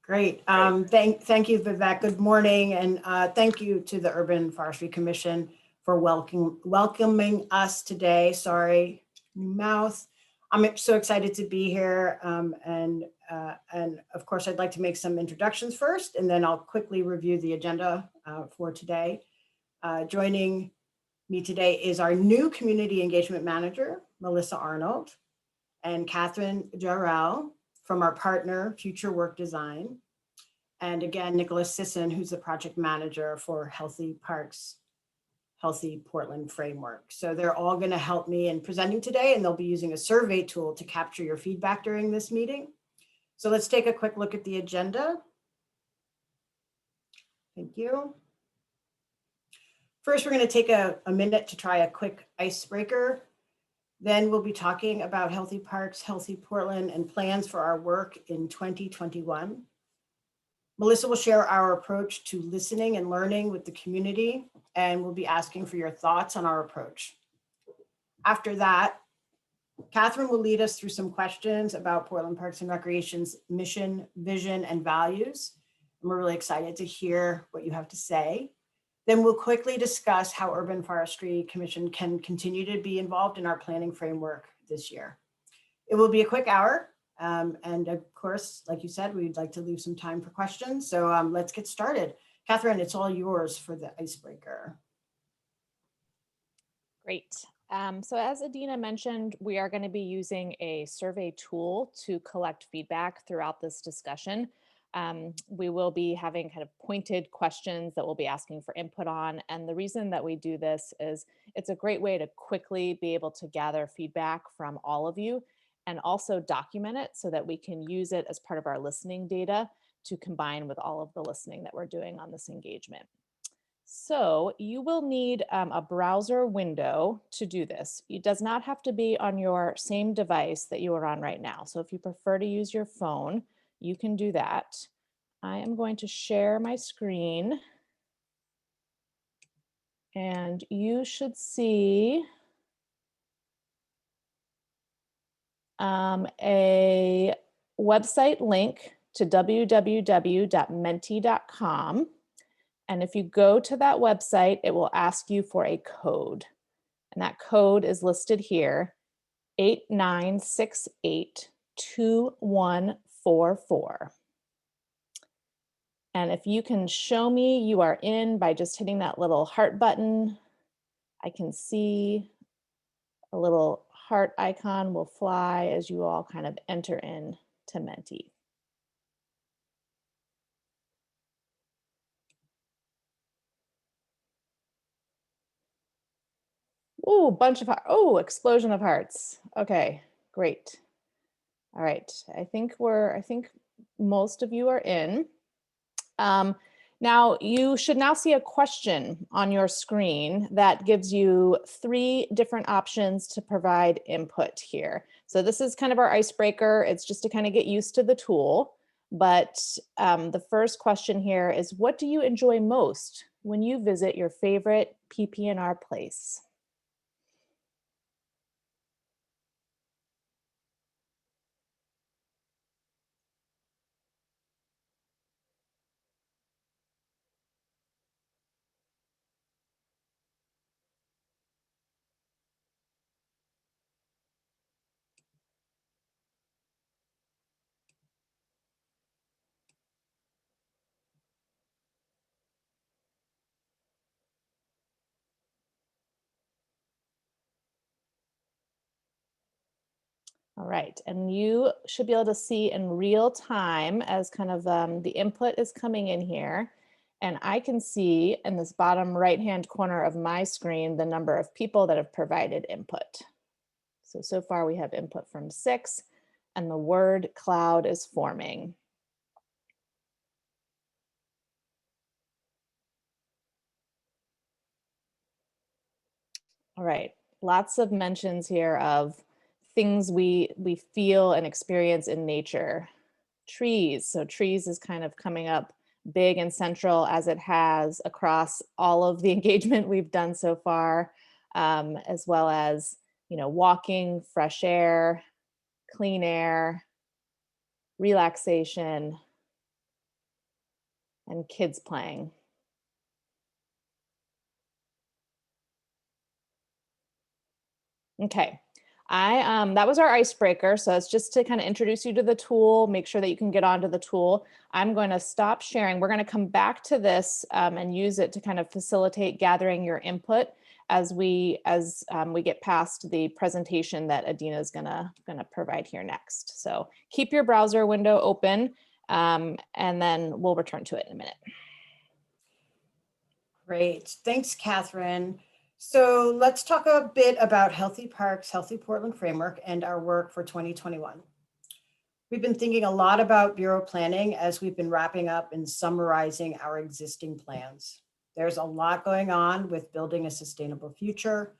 Great. Thank you, Vivek. Good morning, and thank you to the Urban Forestry Commission for welcoming us today. Sorry, new mouth. I'm so excited to be here. And of course, I'd like to make some introductions first, and then I'll quickly review the agenda for today. Joining me today is our new Community Engagement Manager, Melissa Arnold, and Catherine Jarrell from our partner, Future Work Design. And again, Nicholas Sisson, who's the project manager for Healthy Parks, Healthy Portland Framework. So they're all going to help me in presenting today, and they'll be using a survey tool to capture your feedback during this meeting. So let's take a quick look at the agenda. Thank you. First, we're going to take a minute to try a quick icebreaker. Then we'll be talking about Healthy Parks, Healthy Portland, and plans for our work in 2021. Melissa will share our approach to listening and learning with the community, and we'll be asking for your thoughts on our approach. After that, Catherine will lead us through some questions about Portland Parks and Recreation's mission, vision, and values. And we're really excited to hear what you have to say. Then we'll quickly discuss how Urban Forestry Commission can continue to be involved in our planning framework this year. It will be a quick hour. And of course, like you said, we'd like to leave some time for questions. So let's get started. Catherine, it's all yours for the icebreaker. Great. So as Adina mentioned, we are going to be using a survey tool to collect feedback throughout this discussion. We will be having kind of pointed questions that we'll be asking for input on. And the reason that we do this is it's a great way to quickly be able to gather feedback from all of you and also document it so that we can use it as part of our listening data to combine with all of the listening that we're doing on this engagement. So you will need a browser window to do this. It does not have to be on your same device that you are on right now. So if you prefer to use your phone, you can do that. I am going to share my screen. And you should see a website link to www.menti.com. And if you go to that website, it will ask you for a code. And that code is listed here, 89682144. And if you can show me you are in by just hitting that little heart button, I can see a little heart icon will fly as you all kind of enter in to Menti. Ooh, bunch of hearts. Oh, explosion of hearts. Okay, great. All right, I think most of you are in. Now you should now see a question on your screen that gives you 3 different options to provide input here. So this is kind of our icebreaker. It's just to kind of get used to the tool. But the first question here is, what do you enjoy most when you visit your favorite PP&R place? All right, and you should be able to see in real time as kind of the input is coming in here. And I can see in this bottom right-hand corner of my screen the number of people that have provided input. So far we have input from 6, and the word cloud is forming. All right, lots of mentions here of things we feel and experience in nature. Trees, so trees is kind of coming up big and central as it has across all of the engagement we've done so far, as well as, walking, fresh air, clean air, relaxation, and kids playing. Okay, That was our icebreaker. So it's just to kind of introduce you to the tool, make sure that you can get onto the tool. I'm going to stop sharing. We're going to come back to this and use it to kind of facilitate gathering your input as we get past the presentation that Adina is gonna provide here next. So keep your browser window open, and then we'll return to it in a minute. Great, thanks, Catherine. So let's talk a bit about Healthy Parks, Healthy Portland Framework and our work for 2021. We've been thinking a lot about Bureau planning as we've been wrapping up and summarizing our existing plans. There's a lot going on with building a sustainable future,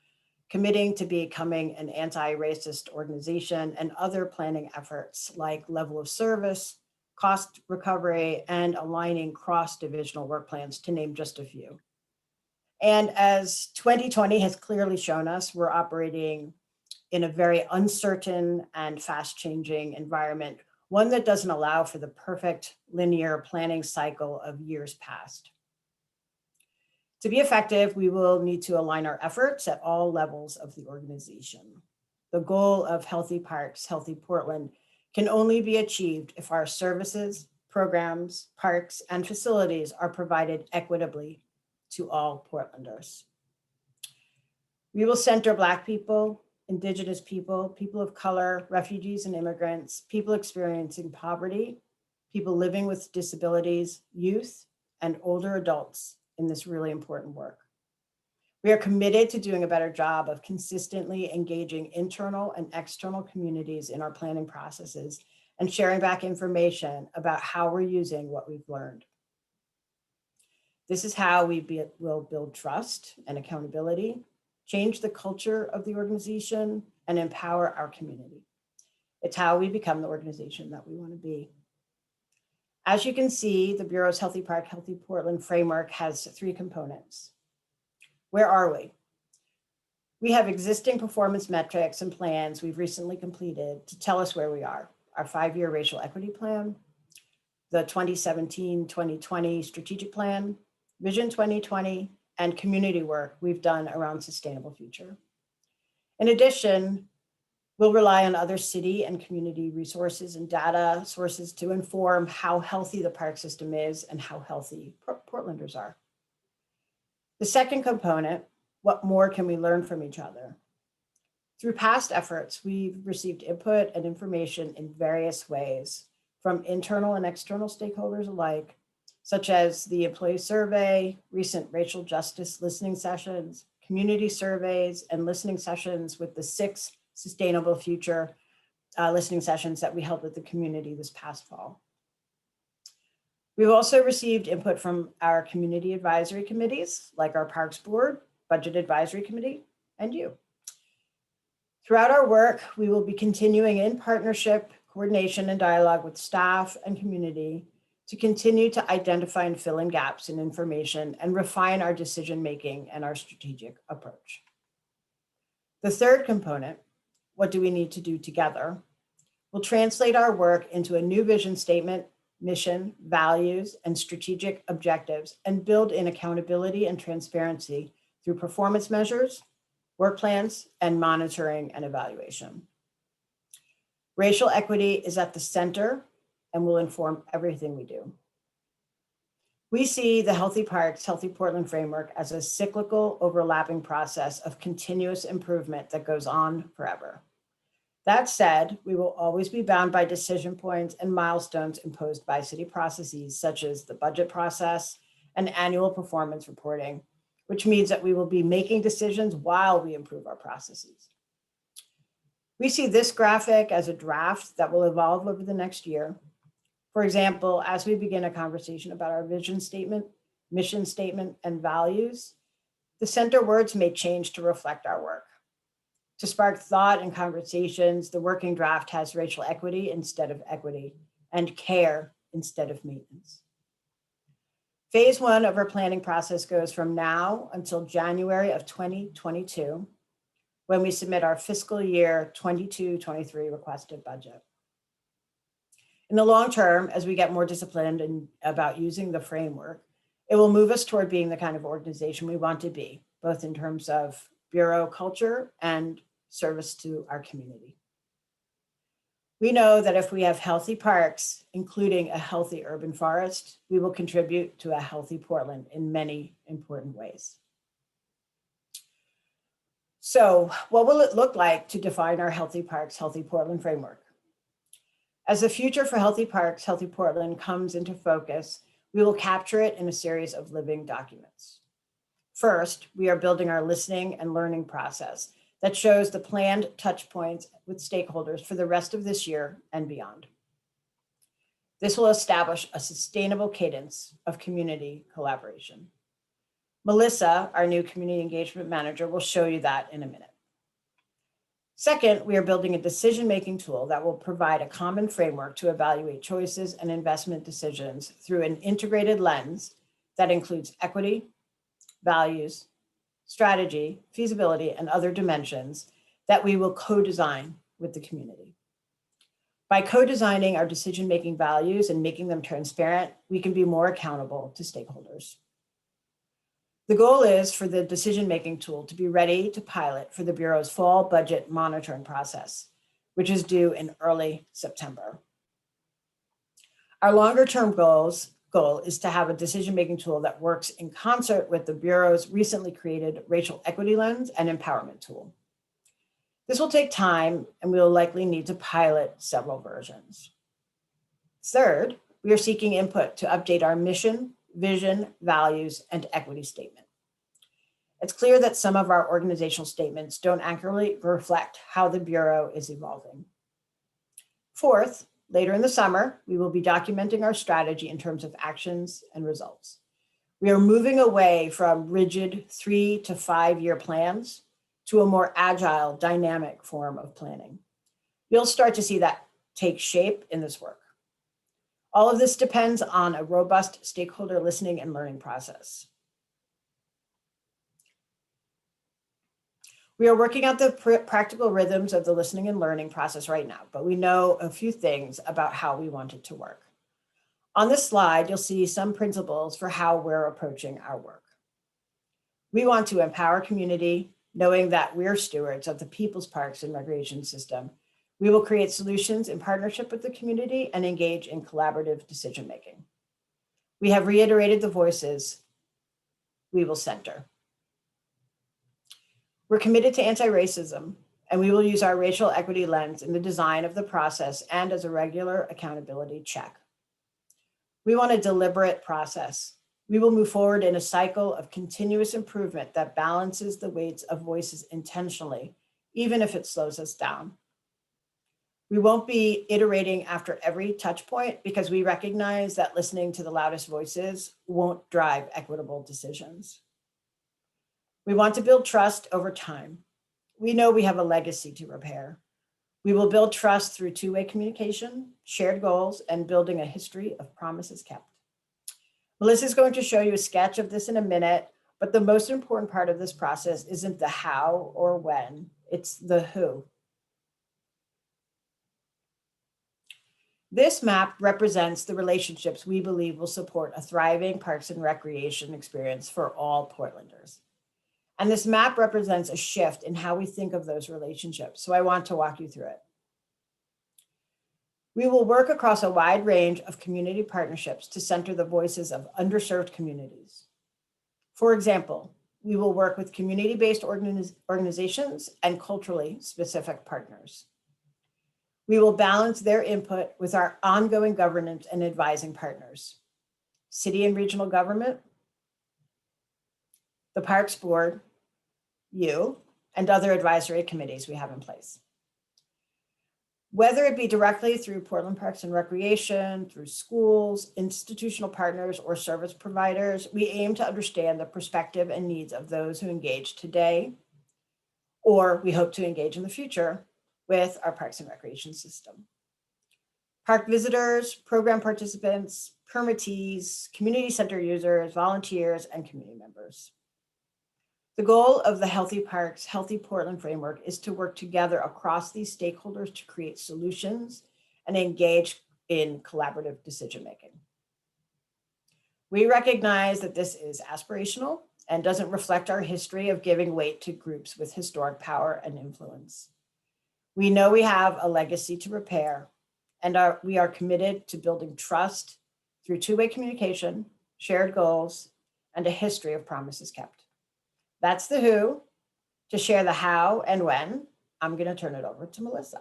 committing to becoming an anti-racist organization, and other planning efforts like level of service, cost recovery, and aligning cross-divisional work plans, to name just a few. And as 2020 has clearly shown us, we're operating in a very uncertain and fast-changing environment, one that doesn't allow for the perfect linear planning cycle of years past. To be effective, we will need to align our efforts at all levels of the organization. The goal of Healthy Parks, Healthy Portland can only be achieved if our services, programs, parks, and facilities are provided equitably to all Portlanders. We will center Black people, Indigenous people, people of color, refugees and immigrants, people experiencing poverty, people living with disabilities, youth, and older adults in this really important work. We are committed to doing a better job of consistently engaging internal and external communities in our planning processes and sharing back information about how we're using what we've learned. This is how we will build trust and accountability, change the culture of the organization, and empower our community. It's how we become the organization that we want to be. As you can see, the Bureau's Healthy Park, Healthy Portland framework has 3 components. Where are we? We have existing performance metrics and plans we've recently completed to tell us where we are. Our 5-year racial equity plan, the 2017-2020 strategic plan, Vision 2020, and community work we've done around sustainable future. In addition, we'll rely on other city and community resources and data sources to inform how healthy the park system is and how healthy Portlanders are. The second component, what more can we learn from each other? Through past efforts, we've received input and information in various ways from internal and external stakeholders alike, such as the employee survey, recent racial justice listening sessions, community surveys, and listening sessions with the 6 Sustainable Future listening sessions that we held with the community this past fall. We've also received input from our community advisory committees, like our Parks Board, Budget Advisory Committee, and you. Throughout our work, we will be continuing in partnership, coordination, and dialogue with staff and community to continue to identify and fill in gaps in information and refine our decision-making and our strategic approach. The third component, what do we need to do together, will translate our work into a new vision statement, mission, values, and strategic objectives, and build in accountability and transparency through performance measures, work plans, and monitoring and evaluation. Racial equity is at the center and will inform everything we do. We see the Healthy Parks, Healthy Portland framework as a cyclical overlapping process of continuous improvement that goes on forever. That said, we will always be bound by decision points and milestones imposed by city processes, such as the budget process and annual performance reporting, which means that we will be making decisions while we improve our processes. We see this graphic as a draft that will evolve over the next year. For example, as we begin a conversation about our vision statement, mission statement, and values, the center words may change to reflect our work. To spark thought and conversations, the working draft has racial equity instead of equity and care instead of maintenance. Phase 1 of our planning process goes from now until January of 2022, when we submit our fiscal year 22-23 requested budget. In the long term, as we get more disciplined about using the framework, it will move us toward being the kind of organization we want to be, both in terms of Bureau culture and service to our community. We know that if we have healthy parks, including a healthy urban forest, we will contribute to a healthy Portland in many important ways. So what will it look like to define our Healthy Parks, Healthy Portland framework? As the future for Healthy Parks, Healthy Portland comes into focus, we will capture it in a series of living documents. First, we are building our listening and learning process that shows the planned touch points with stakeholders for the rest of this year and beyond. This will establish a sustainable cadence of community collaboration. Melissa, our new community engagement manager, will show you that in a minute. Second, we are building a decision-making tool that will provide a common framework to evaluate choices and investment decisions through an integrated lens that includes equity, values, strategy, feasibility, and other dimensions that we will co-design with the community. By co-designing our decision-making values and making them transparent, we can be more accountable to stakeholders. The goal is for the decision-making tool to be ready to pilot for the Bureau's fall budget monitoring process, which is due in early September. Our longer-term goal is to have a decision-making tool that works in concert with the Bureau's recently created racial equity lens and empowerment tool. This will take time, and we will likely need to pilot several versions. Third, we are seeking input to update our mission, vision, values, and equity statement. It's clear that some of our organizational statements don't accurately reflect how the Bureau is evolving. Fourth, later in the summer, we will be documenting our strategy in terms of actions and results. We are moving away from rigid 3 to 5 year plans to a more agile, dynamic form of planning. You'll start to see that take shape in this work. All of this depends on a robust stakeholder listening and learning process. We are working out the practical rhythms of the listening and learning process right now, but we know a few things about how we want it to work. On this slide, you'll see some principles for how we're approaching our work. We want to empower community, knowing that we're stewards of the people's parks and recreation system. We will create solutions in partnership with the community and engage in collaborative decision-making. We have reiterated the voices we will center. We're committed to anti-racism, and we will use our racial equity lens in the design of the process and as a regular accountability check. We want a deliberate process. We will move forward in a cycle of continuous improvement that balances the weights of voices intentionally, even if it slows us down. We won't be iterating after every touch point because we recognize that listening to the loudest voices won't drive equitable decisions. We want to build trust over time. We know we have a legacy to repair. We will build trust through two-way communication, shared goals, and building a history of promises kept. Melissa is going to show you a sketch of this in a minute, but the most important part of this process isn't the how or when, it's the who. This map represents the relationships we believe will support a thriving parks and recreation experience for all Portlanders. And this map represents a shift in how we think of those relationships. So I want to walk you through it. We will work across a wide range of community partnerships to center the voices of underserved communities. For example, we will work with community-based organizations and culturally specific partners. We will balance their input with our ongoing governance and advising partners, city and regional government, the Parks Board, you, and other advisory committees we have in place. Whether it be directly through Portland Parks and Recreation, through schools, institutional partners, or service providers, we aim to understand the perspective and needs of those who engage today, or we hope to engage in the future with our Parks and Recreation system. Park visitors, program participants, permittees, community center users, volunteers, and community members. The goal of the Healthy Parks, Healthy Portland framework is to work together across these stakeholders to create solutions and engage in collaborative decision-making. We recognize that this is aspirational and doesn't reflect our history of giving weight to groups with historic power and influence. We know we have a legacy to repair, and we are committed to building trust through two-way communication, shared goals, and a history of promises kept. That's the who. To share the how and when, I'm going to turn it over to Melissa.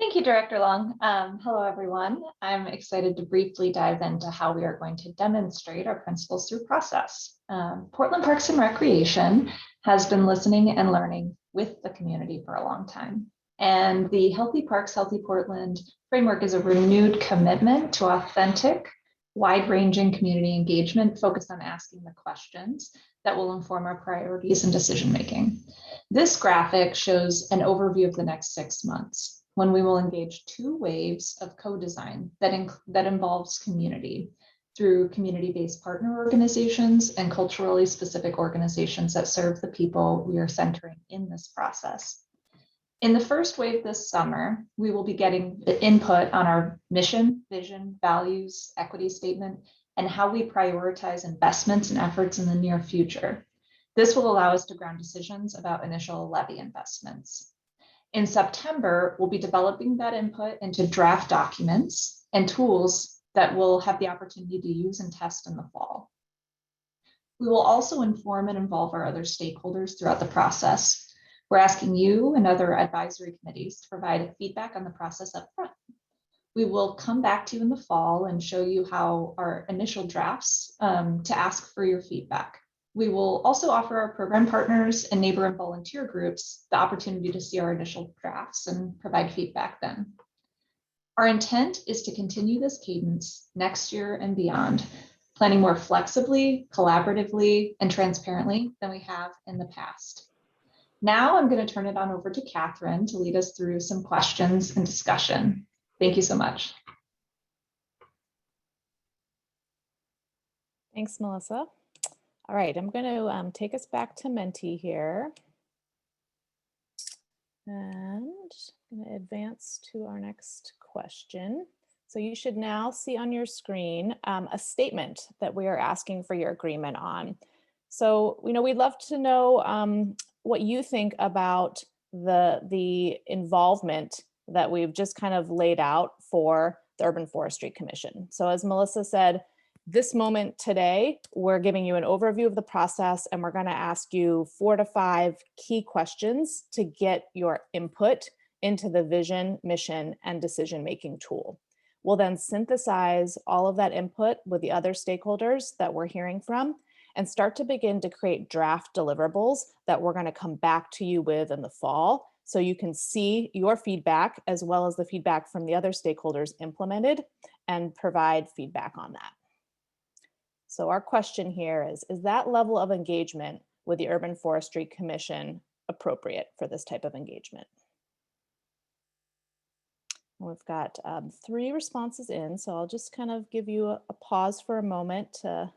Thank you, Director Long. Hello, everyone. I'm excited to briefly dive into how we are going to demonstrate our principles through process. Portland Parks and Recreation has been listening and learning with the community for a long time. And the Healthy Parks, Healthy Portland framework is a renewed commitment to authentic, wide-ranging community engagement focused on asking the questions that will inform our priorities and decision-making. This graphic shows an overview of the next 6 months, when we will engage 2 waves of co-design that involves community through community-based partner organizations and culturally specific organizations that serve the people we are centering in this process. In the first wave this summer, we will be getting input on our mission, vision, values, equity statement, and how we prioritize investments and efforts in the near future. This will allow us to ground decisions about initial levy investments. In September, we'll be developing that input into draft documents and tools that we'll have the opportunity to use and test in the fall. We will also inform and involve our other stakeholders throughout the process. We're asking you and other advisory committees to provide feedback on the process up front. We will come back to you in the fall and show you how our initial drafts to ask for your feedback. We will also offer our program partners and neighbor and volunteer groups the opportunity to see our initial drafts and provide feedback then. Our intent is to continue this cadence next year and beyond, planning more flexibly, collaboratively, and transparently than we have in the past. Now I'm going to turn it on over to Catherine to lead us through some questions and discussion. Thank you so much. Thanks, Melissa. All right, I'm going to take us back to Menti here. And I'm going to advance to our next question. So you should now see on your screen a statement that we are asking for your agreement on. So, we'd love to know what you think about the involvement that we've just kind of laid out for the Urban Forestry Commission. So as Melissa said, this moment today, we're giving you an overview of the process, and we're going to ask you 4 to 5 key questions to get your input into the vision, mission, and decision-making tool. We'll then synthesize all of that input with the other stakeholders that we're hearing from and start to begin to create draft deliverables that we're going to come back to you with in the fall, so you can see your feedback as well as the feedback from the other stakeholders implemented and provide feedback on that. So our question here is that level of engagement with the Urban Forestry Commission appropriate for this type of engagement? We've got 3 responses in, so I'll just kind of give you a pause for a moment to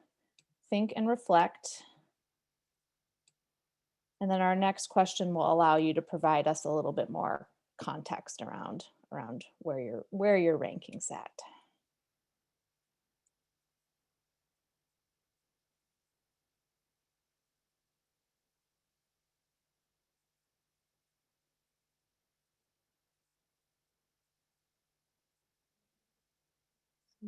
think and reflect. And then our next question will allow you to provide us a little bit more context around where your ranking's at.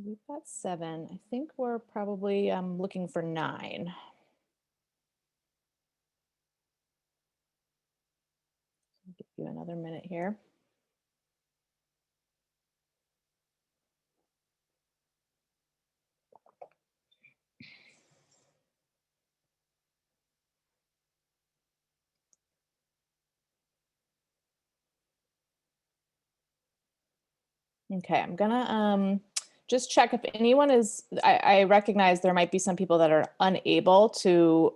We've got 7. I think we're probably looking for 9. I'll give you another minute here. Okay, I'm gonna just check if anyone is, I recognize there might be some people that are unable to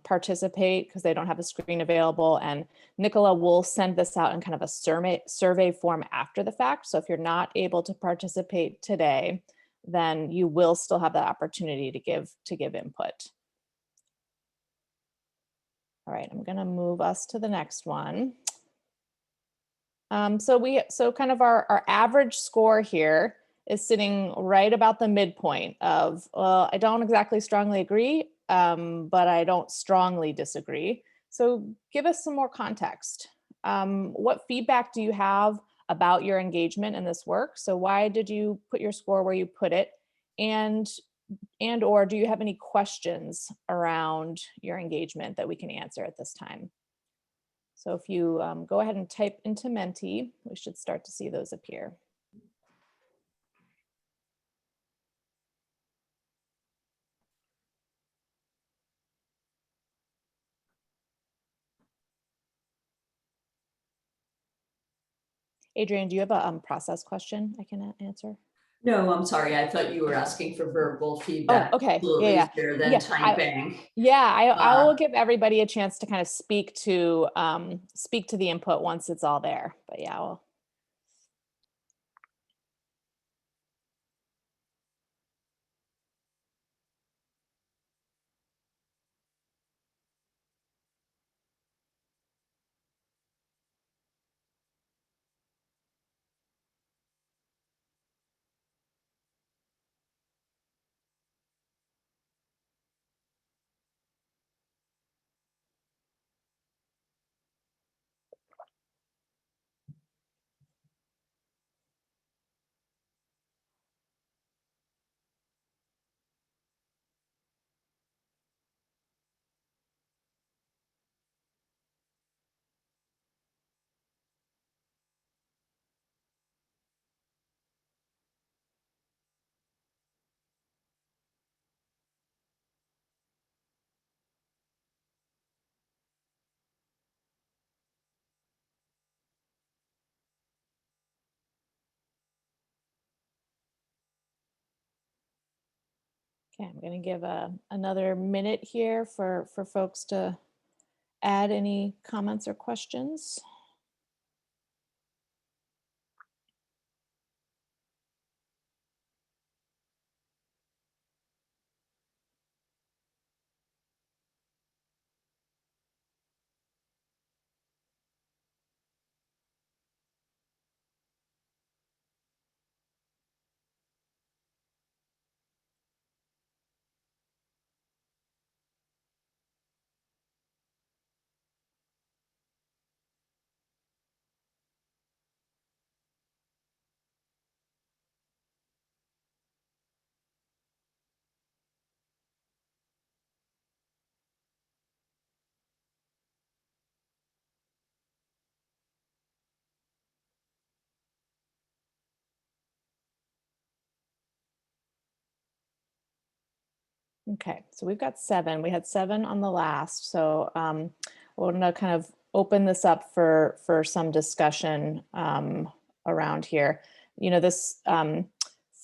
participate because they don't have a screen available, and Nicola will send this out in kind of a survey form after the fact. So if you're not able to participate today, then you will still have the opportunity to give input. All right, I'm gonna move us to the next one. So kind of our average score here is sitting right about the midpoint of, I don't exactly strongly agree, but I don't strongly disagree. So give us some more context. What feedback do you have about your engagement in this work? So why did you put your score where you put it? And or do you have any questions around your engagement that we can answer at this time? So if you go ahead and type into Menti, we should start to see those appear. Adrian, do you have a process question I can answer? No, I'm sorry. I thought you were asking for verbal feedback. Oh, okay. Absolutely Yeah. fair, then Yeah. typing. I will give everybody a chance to kind of speak to the input once it's all there. But yeah, okay, I'm going to give another minute here for folks to add any comments or questions. Okay, so we've got 7. We had 7 on the last. So we're going to kind of open this up for some discussion around here. You know, this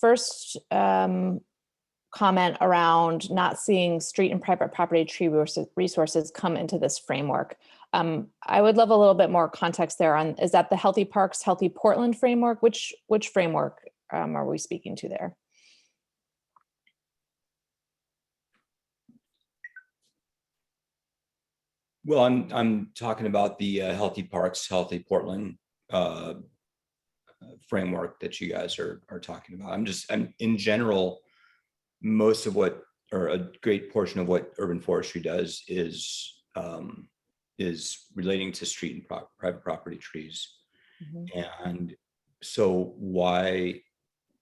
first comment around not seeing street and private property tree resources come into this framework. I would love a little bit more context there on, is that the Healthy Parks, Healthy Portland framework? Which framework are we speaking to there? Well, I'm talking about the Healthy Parks, Healthy Portland framework that you guys are talking about. I'm in general, most of what, or a great portion of what urban forestry does is relating to street and private property trees. Mm-hmm. And so why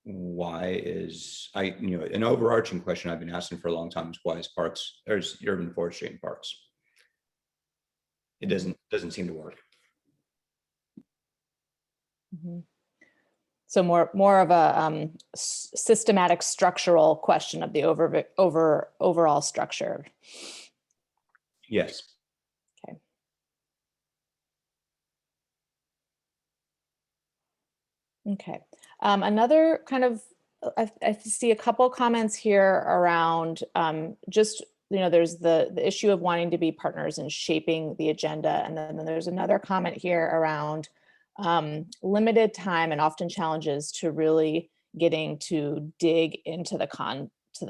is an overarching question I've been asking for a long time is why is parks, there's urban forestry in parks? It doesn't seem to work. Mm-hmm. So more of a systematic structural question of the overall structure. Yes. Okay. Okay. Another kind of, I see a couple comments here around just, there's the issue of wanting to be partners in shaping the agenda. And then there's another comment here around limited time and often challenges to really getting to dig into the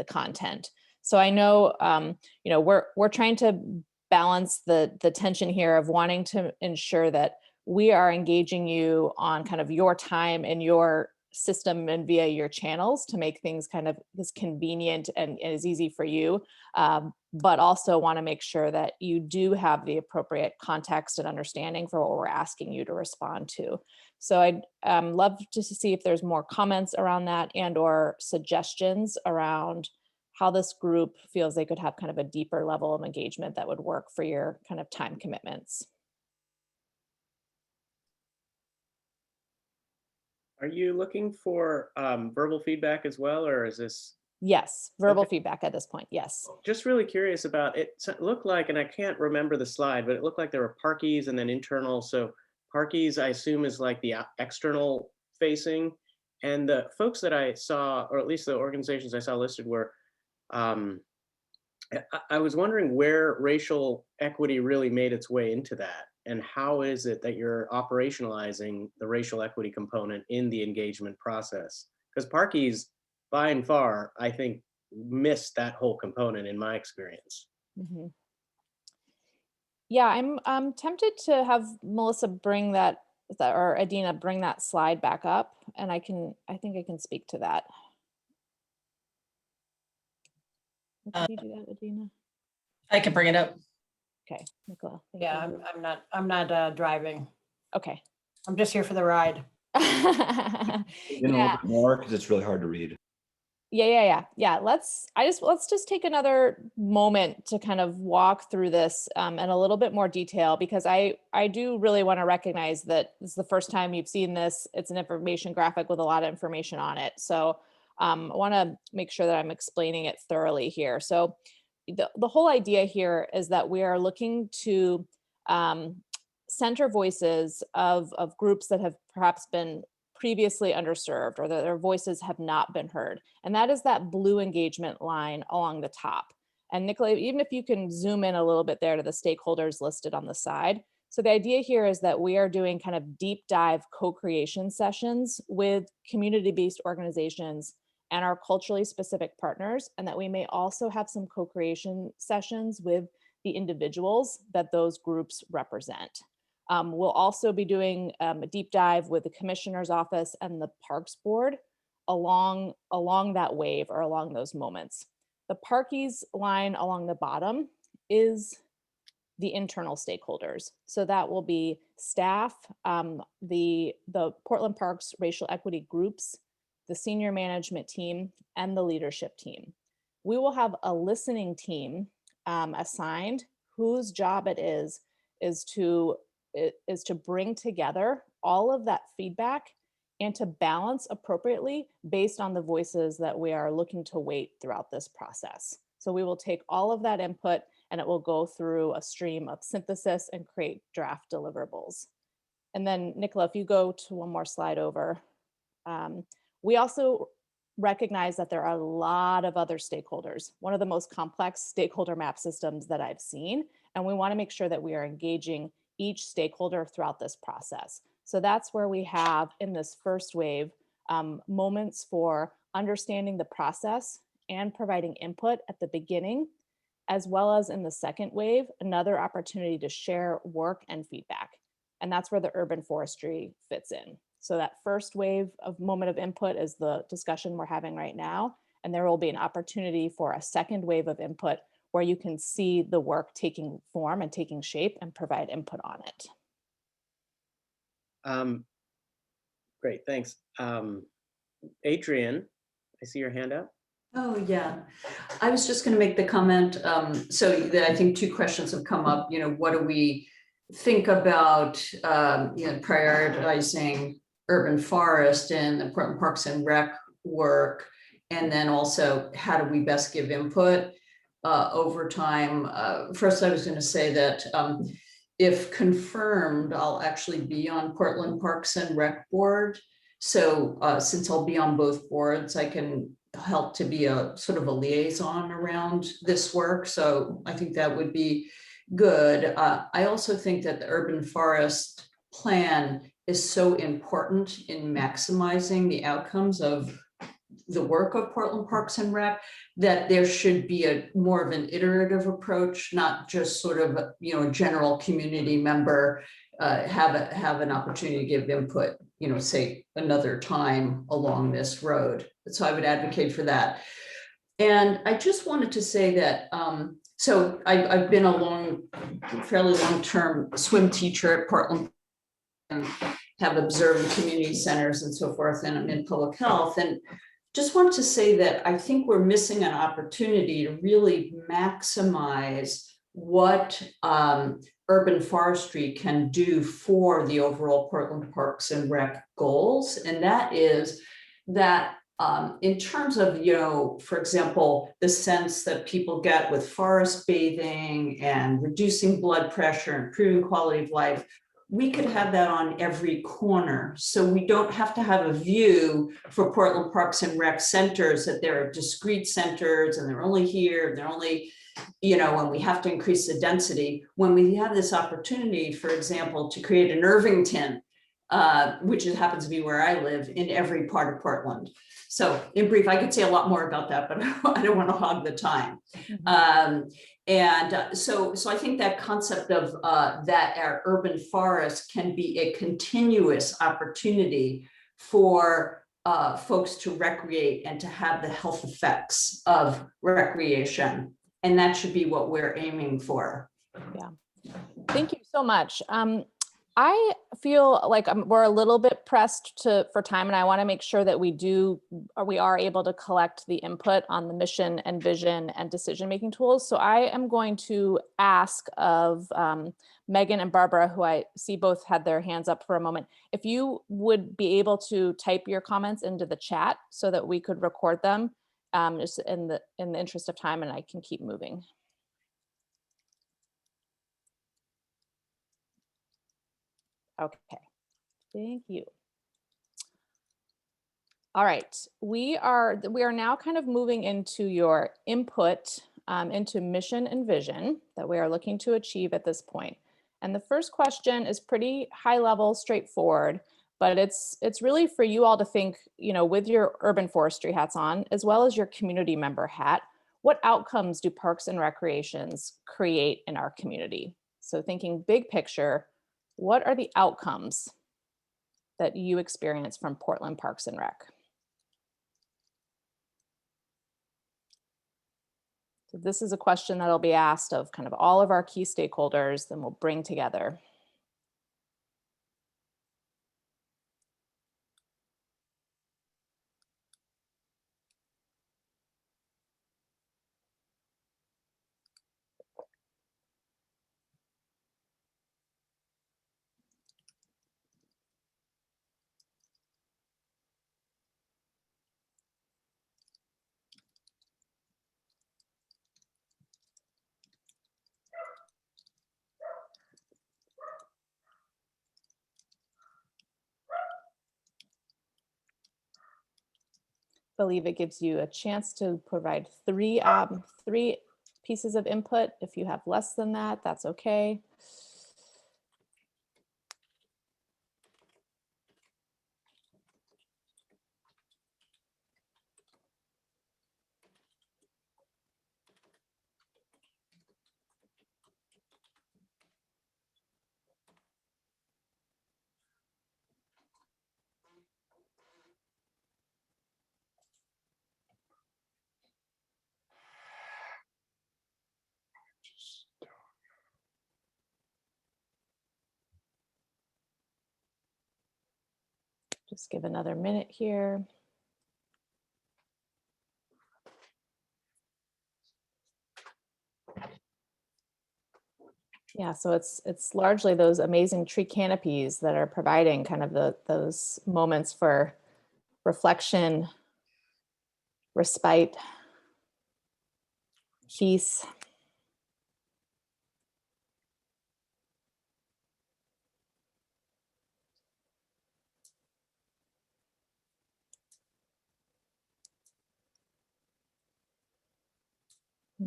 content. So I know, we're trying to balance the tension here of wanting to ensure that we are engaging you on kind of your time and your system and via your channels to make things kind of as convenient and as easy for you, but also want to make sure that you do have the appropriate context and understanding for what we're asking you to respond to. So I'd love to see if there's more comments around that and or suggestions around how this group feels they could have kind of a deeper level of engagement that would work for your kind of time commitments. Are you looking for verbal feedback as well, or is this? Yes, verbal Okay. feedback at this point, yes. Just really curious about it. It looked like, and I can't remember the slide, but it looked like there were parkies and then internal. So parkies, I assume, is like the external facing. And the folks that I saw, or at least the organizations I saw listed were, I was wondering where racial equity really made its way into that. And how is it that you're operationalizing the racial equity component in the engagement process? Because parkies, by and far, I think, missed that whole component in my experience. Mm-hmm. Yeah, I'm tempted to have Melissa bring that or Adina bring that slide back up, and I think I can speak to that. Could you do that, Adina? I can bring it up. Okay, Nicola. Yeah, I'm not driving. Okay. I'm just here for the ride. A little bit more because it's really hard to read. Yeah. Let's just take another moment to kind of walk through this in a little bit more detail, because I do really want to recognize that this is the first time you've seen this. It's an information graphic with a lot of information on it. So I want to make sure that I'm explaining it thoroughly here. So the whole idea here is that we are looking to center voices of groups that have perhaps been previously underserved or that their voices have not been heard. And that is that blue engagement line along the top. And Nicola, even if you can zoom in a little bit there to the stakeholders listed on the side. So the idea here is that we are doing kind of deep dive co-creation sessions with community-based organizations and our culturally specific partners, and that we may also have some co-creation sessions with the individuals that those groups represent. We'll also be doing a deep dive with the Commissioner's Office and the Parks Board along that wave or along those moments. The parkies line along the bottom is the internal stakeholders. So that will be staff, the Portland Parks racial equity groups, the senior management team, and the leadership team. We will have a listening team assigned whose job it is to bring together all of that feedback and to balance appropriately based on the voices that we are looking to weight throughout this process. So we will take all of that input and it will go through a stream of synthesis and create draft deliverables. And then Nicola, if you go to one more slide over, we also recognize that there are a lot of other stakeholders, one of the most complex stakeholder map systems that I've seen. And we want to make sure that we are engaging each stakeholder throughout this process. So that's where we have in this first wave moments for understanding the process and providing input at the beginning, as well as in the second wave, another opportunity to share work and feedback. And that's where the urban forestry fits in. So that first wave of moment of input is the discussion we're having right now. And there will be an opportunity for a second wave of input where you can see the work taking form and taking shape and provide input on it. Great, thanks. Adrian, I see your hand up. Oh, yeah. I was just going to make the comment. So that I think two questions have come up. What do we think about prioritizing urban forest and the Portland Parks and Rec work? And then also, how do we best give input over time? First, I was going to say that if confirmed, I'll actually be on Portland Parks and Rec Board. So since I'll be on both boards, I can help to be a sort of a liaison around this work. So I think that would be good. I also think that the urban forest plan is so important in maximizing the outcomes of the work of Portland Parks and Rec, that there should be more of an iterative approach, not just sort of, a general community member have an opportunity to give input, say another time along this road. So I would advocate for that. And I just wanted to say that, so I've been a fairly long-term swim teacher at Portland, and have observed community centers and so forth, and I'm in public health. And just wanted to say that I think we're missing an opportunity to really maximize what urban forestry can do for the overall Portland Parks and Rec goals. And that is that in terms of, for example, the sense that people get with forest bathing and reducing blood pressure, improving quality of life, we could have that on every corner. So we don't have to have a view for Portland Parks and Rec centers that they're discrete centers and they're only here, they're only, when we have to increase the density. When we have this opportunity, for example, to create an Irvington, which happens to be where I live, in every part of Portland. So in brief, I could say a lot more about that, but I don't want to hog the time. So I think that concept of that our urban forest can be a continuous opportunity for folks to recreate and to have the health effects of recreation. And that should be what we're aiming for. Yeah. Thank you so much. I feel like we're a little bit pressed for time, and I want to make sure that we are able to collect the input on the mission and vision and decision-making tools. So I am going to ask of Megan and Barbara, who I see both had their hands up for a moment, if you would be able to type your comments into the chat so that we could record them, just in the interest of time, and I can keep moving. Okay, thank you. All right, we are now kind of moving into your input into mission and vision that we are looking to achieve at this point. And the first question is pretty high level, straightforward, but it's really for you all to think, with your urban forestry hats on, as well as your community member hat, what outcomes do parks and recreations create in our community? So thinking big picture, what are the outcomes that you experience from Portland Parks and Rec? So this is a question that'll be asked of kind of all of our key stakeholders, then we'll bring together. I believe it gives you a chance to provide three pieces of input. If you have less than that, that's okay. Just give another minute here. Yeah, so it's largely those amazing tree canopies that are providing kind of those moments for reflection, respite, peace.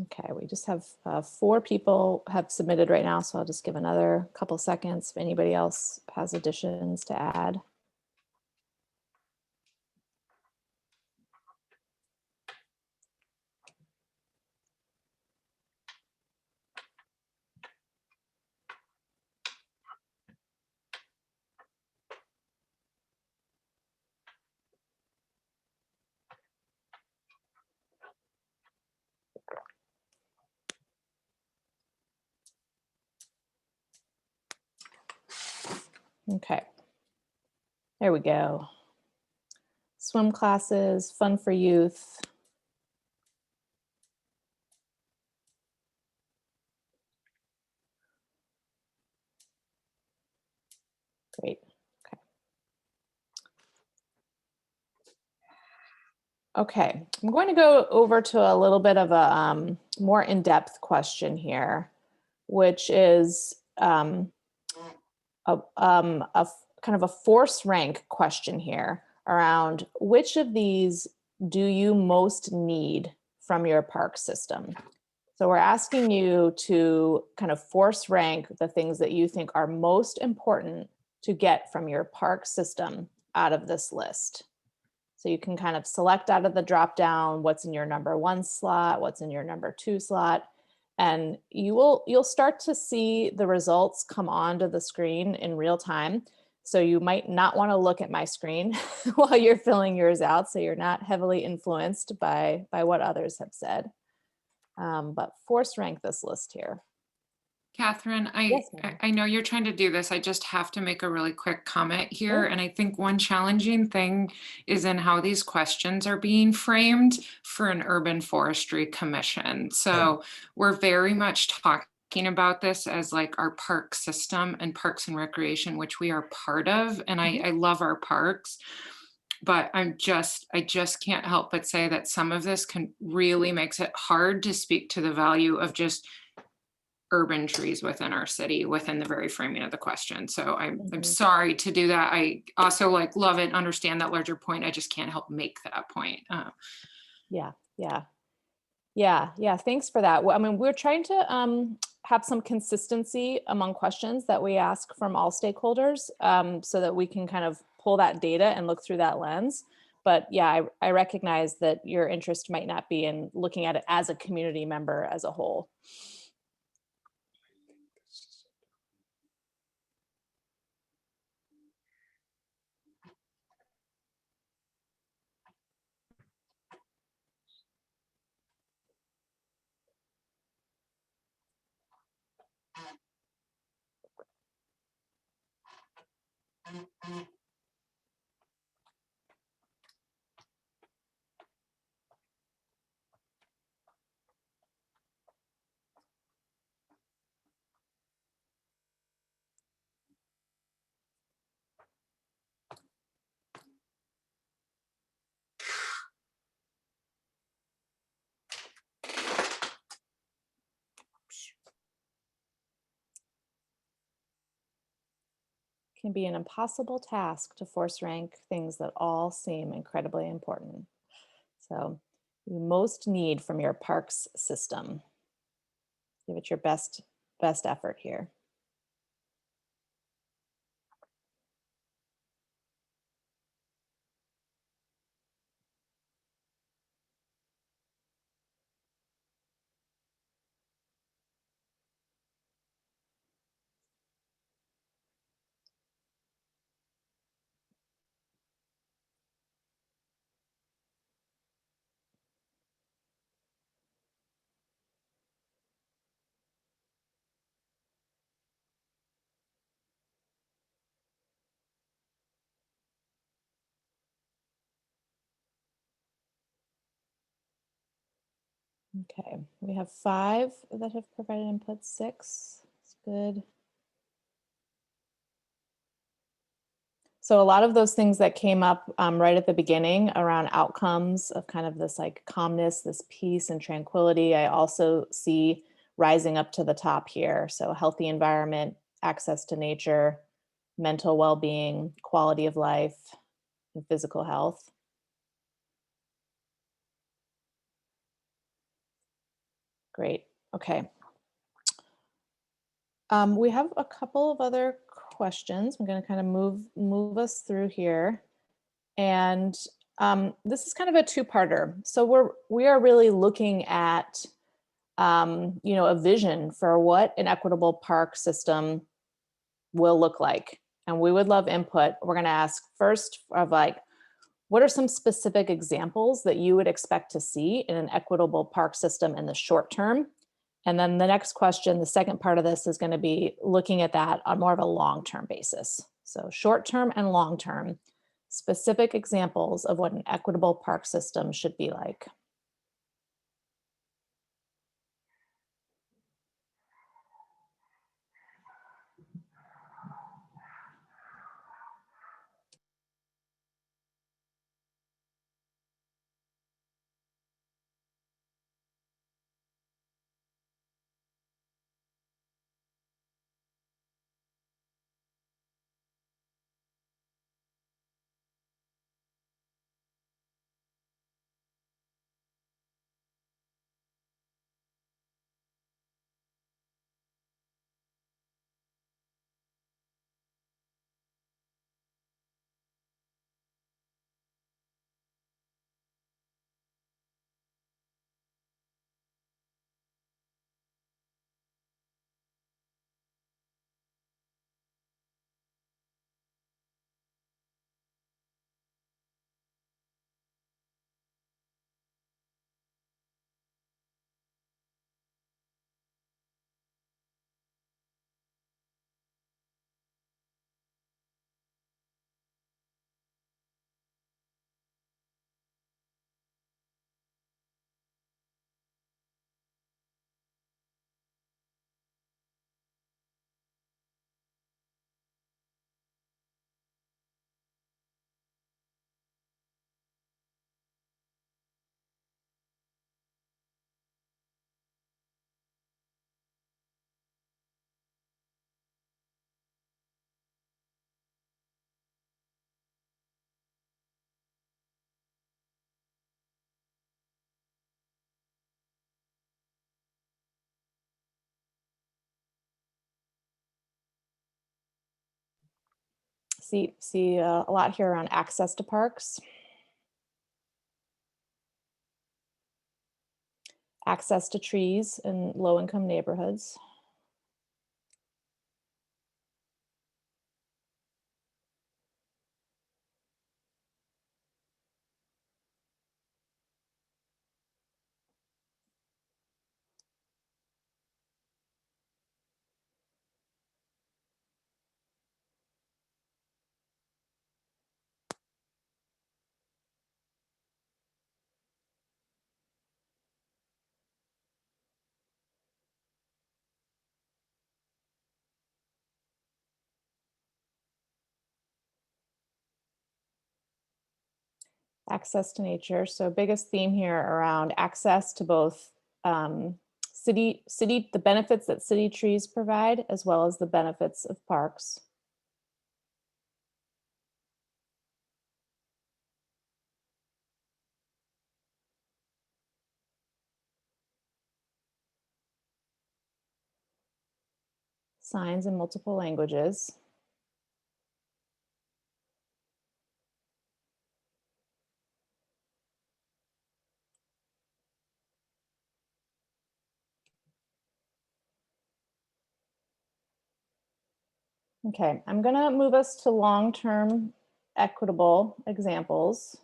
Okay, we just have 4 people have submitted right now, so I'll just give another couple seconds if anybody else has additions to add. Okay. There we go. Swim classes, fun for youth. Great. Okay, I'm going to go over to a little bit of a more in-depth question here, which is a kind of a force rank question here around which of these do you most need from your park system? So we're asking you to kind of force rank the things that you think are most important to get from your park system out of this list. So you can kind of select out of the drop down what's in your number 1 slot, what's in your number 2 slot, and you'll start to see the results come onto the screen in real time. So you might not want to look at my screen while you're filling yours out, so you're not heavily influenced by what others have said. But force rank this list here. Catherine, I know you're trying to do this. I just have to make a really quick comment here. Sure. And I think one challenging thing is in how these questions are being framed for an urban forestry commission. So we're very much talking about this as like our park system and Parks and Recreation, which we are part of. And I love our parks. But I just can't help but say that some of this really makes it hard to speak to the value of just urban trees within our city within the very framing of the question. So I'm sorry to do that. I also like love it, understand that larger point. I just can't help make that point. Yeah. Thanks for that. Well, I mean, we're trying to have some consistency among questions that we ask from all stakeholders, so that we can kind of pull that data and look through that lens. But yeah, I recognize that your interest might not be in looking at it as a community member as a whole. Can be an impossible task to force rank things that all seem incredibly important. So you most need from your parks system. Give it your best effort here. Okay, we have 5 that have provided input, 6. That's good. So a lot of those things that came up right at the beginning around outcomes of kind of this like calmness, this peace and tranquility, I also see rising up to the top here. So healthy environment, access to nature, mental well-being, quality of life, and physical health. Great. Okay. We have a couple of other questions. I'm going to kind of move us through here. And this is kind of a two-parter. So we are really looking at a vision for what an equitable park system will look like. And we would love input. We're going to ask first of like, what are some specific examples that you would expect to see in an equitable park system in the short term? And then the next question, the second part of this is going to be looking at that on more of a long-term basis. So short-term and long-term, specific examples of what an equitable park system should be like. See a lot here around access to parks. Access to trees in low-income neighborhoods. Access to nature. So biggest theme here around access to both the benefits that city trees provide, as well as the benefits of parks. Signs in multiple languages. Okay, I'm gonna move us to long-term equitable examples.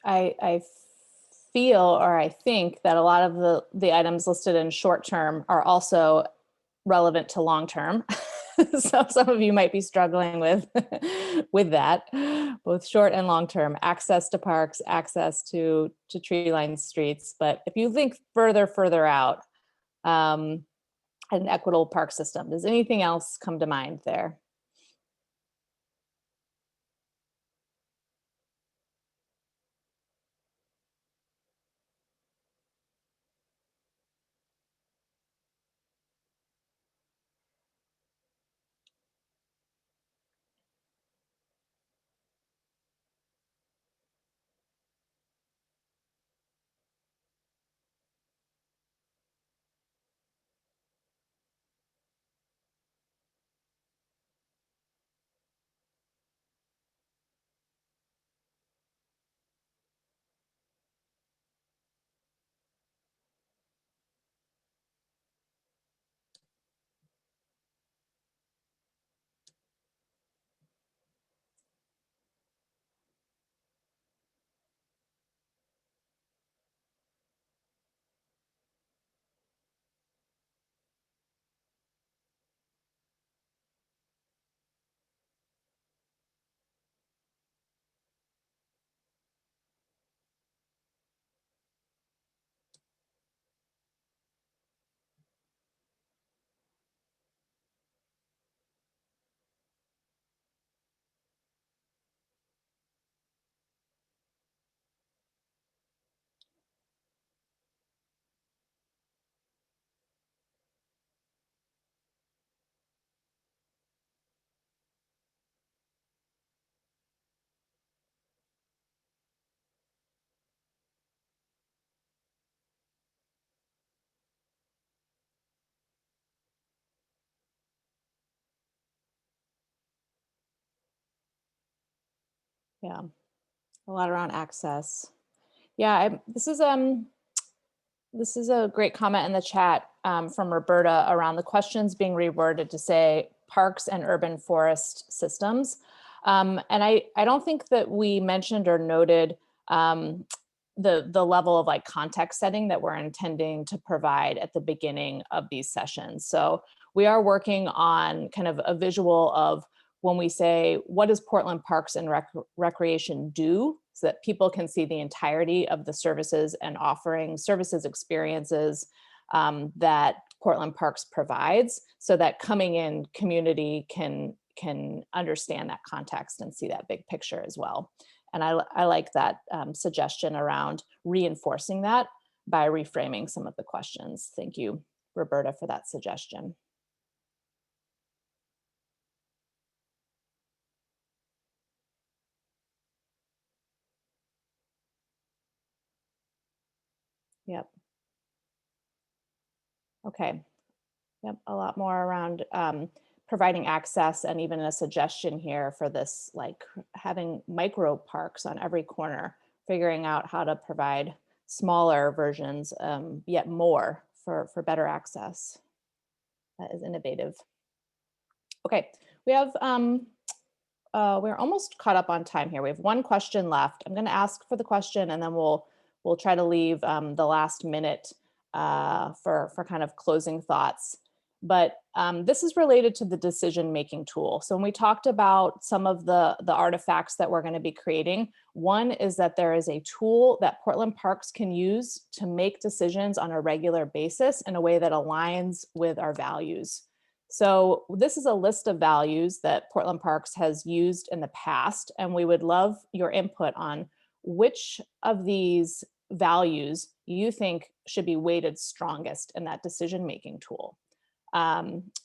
I feel, or I think that a lot of the items listed in short term are also relevant to long term. So some of you might be struggling with with that, both short and long term. Access to parks, access to tree lined streets. But if you think further out, an equitable park system, does anything else come to mind there? Yeah, a lot around access. Yeah, this is a great comment in the chat from Roberta around the questions being reworded to say parks and urban forest systems. And I don't think that we mentioned or noted the level of like context setting that we're intending to provide at the beginning of these sessions. So we are working on kind of a visual of when we say, what does Portland Parks and Recreation do? So that people can see the entirety of the services and offering services experiences that Portland Parks provides, so that coming in community can understand that context and see that big picture as well. And I like that suggestion around reinforcing that by reframing some of the questions. Thank you, Roberta, for that suggestion. Yep. Okay. Yep, a lot more around providing access, and even a suggestion here for this, like having micro parks on every corner, figuring out how to provide smaller versions, yet more for better access. That is innovative. Okay, we have, we're almost caught up on time here. We have one question left. I'm gonna ask for the question, and then we'll try to leave the last minute for kind of closing thoughts. But this is related to the decision-making tool. So when we talked about some of the artifacts that we're going to be creating, one is that there is a tool that Portland Parks can use to make decisions on a regular basis in a way that aligns with our values. So this is a list of values that Portland Parks has used in the past, and we would love your input on which of these values you think should be weighted strongest in that decision-making tool.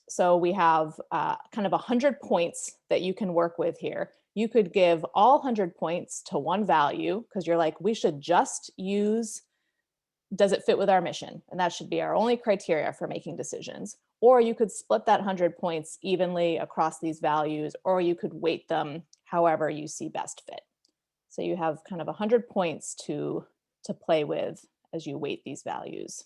So we have kind of 100 points that you can work with here. You could give all 100 points to one value because you're like, we should just use, does it fit with our mission? And that should be our only criteria for making decisions. Or you could split that 100 points evenly across these values, or you could weight them however you see best fit. So you have kind of 100 points to play with as you weight these values.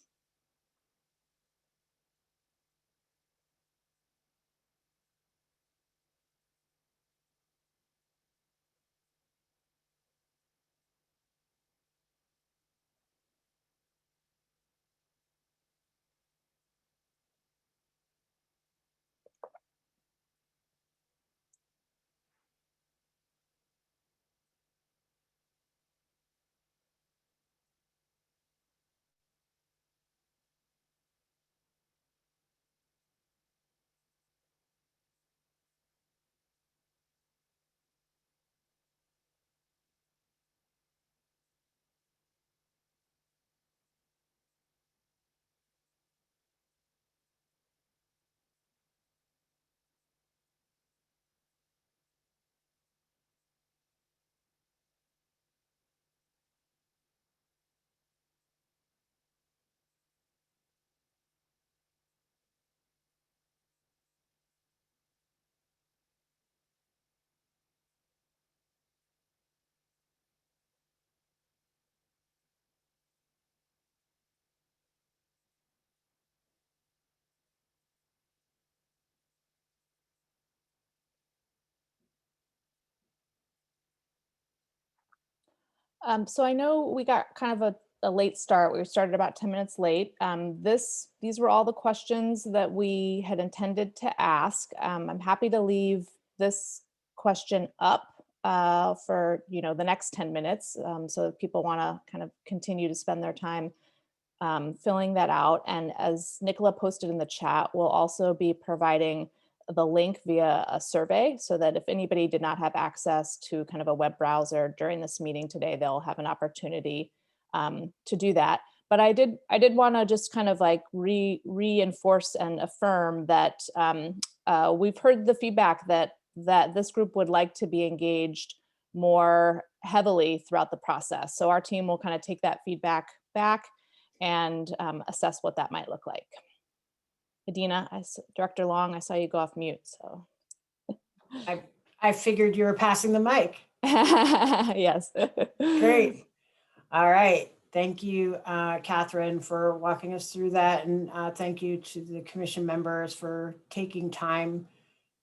So I know we got kind of a late start. We started about 10 minutes late. These were all the questions that we had intended to ask. I'm happy to leave this question up for the next 10 minutes. So if people want to kind of continue to spend their time filling that out. And as Nicola posted in the chat, we'll also be providing the link via a survey so that if anybody did not have access to kind of a web browser during this meeting today, they'll have an opportunity to do that. But I did want to just kind of like reinforce and affirm that we've heard the feedback that this group would like to be engaged more heavily throughout the process. So our team will kind of take that feedback back and assess what that might look like. Adina, Director Long, I saw you go off mute, so. I figured you were passing the mic. Yes. Great. All right. Thank you, Catherine, for walking us through that. And thank you to the commission members for taking time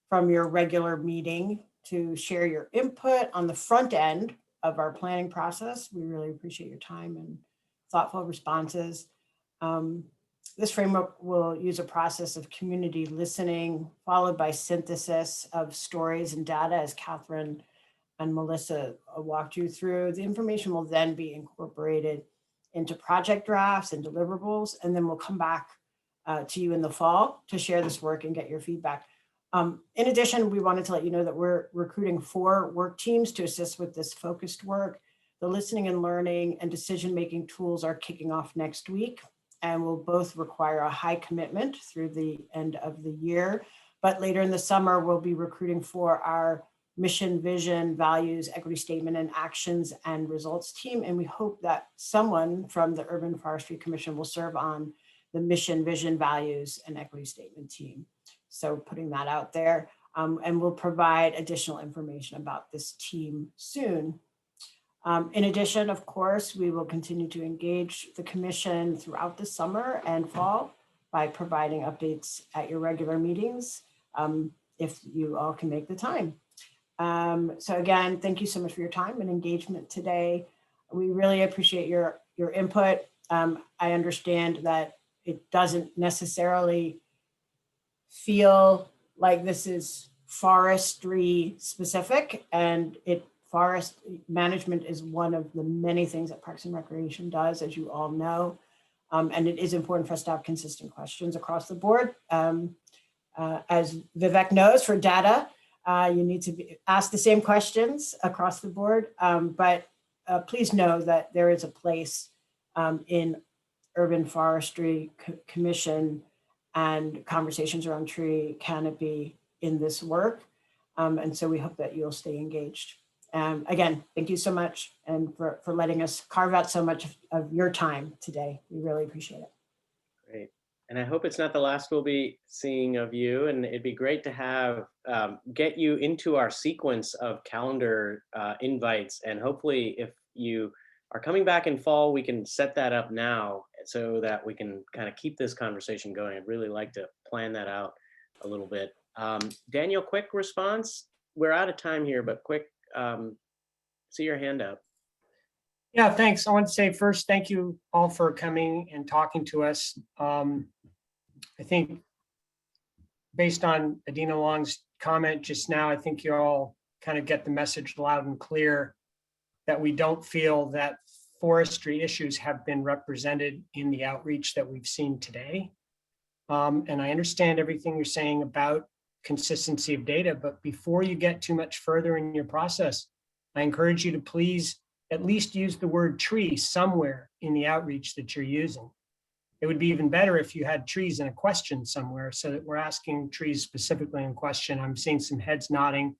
from your regular meeting to share your input on the front end of our planning process. We really appreciate your time and thoughtful responses. This framework will use a process of community listening, followed by synthesis of stories and data, as Catherine and Melissa walked you through. The information will then be incorporated into project drafts and deliverables, and then we'll come back to you in the fall to share this work and get your feedback. In addition, we wanted to let you know that we're recruiting 4 work teams to assist with this focused work. The listening and learning and decision-making tools are kicking off next week and will both require a high commitment through the end of the year. But later in the summer, we'll be recruiting for our mission, vision, values, equity statement, and actions and results team. And we hope that someone from the Urban Forestry Commission will serve on the mission, vision, values, and equity statement team. So putting that out there, and we'll provide additional information about this team soon. In addition, of course, we will continue to engage the commission throughout the summer and fall by providing updates at your regular meetings, if you all can make the time. So again, thank you so much for your time and engagement today. We really appreciate your input. I understand that it doesn't necessarily feel like this is forestry specific, and forest management is one of the many things that Parks and Recreation does, as you all know. And it is important for us to have consistent questions across the board. As Vivek knows, for data, you need to ask the same questions across the board. But please know that there is a place in Urban Forestry Commission and conversations around tree canopy in this work. And so we hope that you'll stay engaged. Again, thank you so much, and for letting us carve out so much of your time today. We really appreciate it. Great. And I hope it's not the last we'll be seeing of you. And it'd be great to have get you into our sequence of calendar invites. And hopefully if you are coming back in fall, we can set that up now so that we can kind of keep this conversation going. I'd really like to plan that out a little bit. Daniel, quick response. We're out of time here, but quick, see your hand up. Yeah, thanks. I want to say first, thank you all for coming and talking to us. I think based on Adina Long's comment just now, I think you all kind of get the message loud and clear that we don't feel that forestry issues have been represented in the outreach that we've seen today. And I understand everything you're saying about consistency of data, but before you get too much further in your process, I encourage you to please at least use the word tree somewhere in the outreach that you're using. It would be even better if you had trees in a question somewhere so that we're asking trees specifically in question. I'm seeing some heads nodding,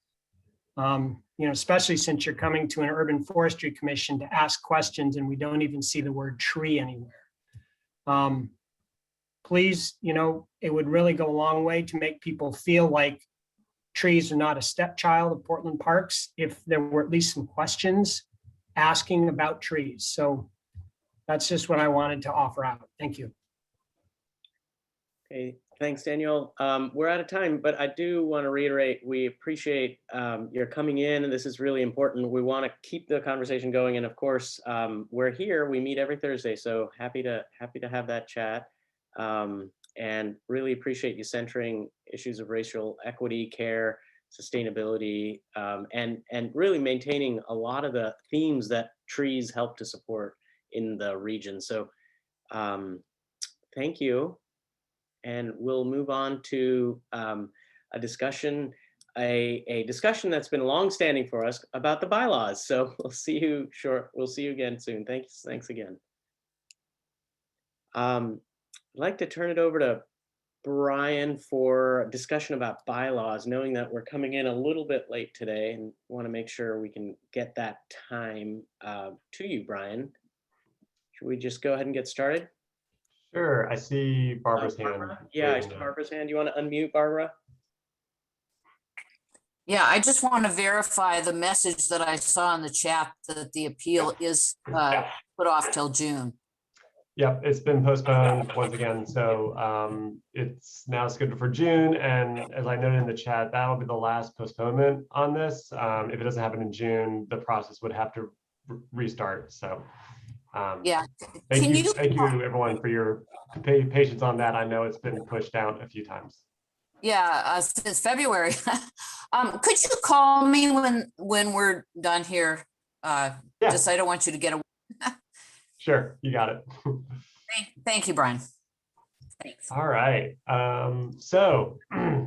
especially since you're coming to an Urban Forestry Commission to ask questions and we don't even see the word tree anywhere. Please, it would really go a long way to make people feel like trees are not a stepchild of Portland Parks if there were at least some questions asking about trees. So that's just what I wanted to offer out. Thank you. Okay, thanks, Daniel. We're out of time, but I do want to reiterate, we appreciate your coming in, and this is really important. We want to keep the conversation going. And of course, we're here, we meet every Thursday. So happy to have that chat. And really appreciate you centering issues of racial equity, care, sustainability, and really maintaining a lot of the themes that trees help to support in the region. So thank you. And we'll move on to a discussion that's been longstanding for us about the bylaws. So we'll see you again soon. Thanks again. I'd like to turn it over to Brian for a discussion about bylaws, knowing that we're coming in a little bit late today and want to make sure we can get that time to you, Brian. Should we just go ahead and get started? Sure. I see Barbara's hand. Yeah, I see Barbara's hand. You want to unmute, Barbara? Yeah, I just want to verify the message that I saw in the chat that the appeal is put off till June. Yep, it's been postponed once again. So it's now scheduled for June. And as I noted in the chat, that'll be the last postponement on this. If it doesn't happen in June, the process would have to restart. So yeah, thank you everyone for your patience on that. I know it's been pushed out a few times. Yeah, since February. Could you call me when we're done here? Just I don't want you to get away. Sure, you got it. Thank you, Brian. Thanks. All right. So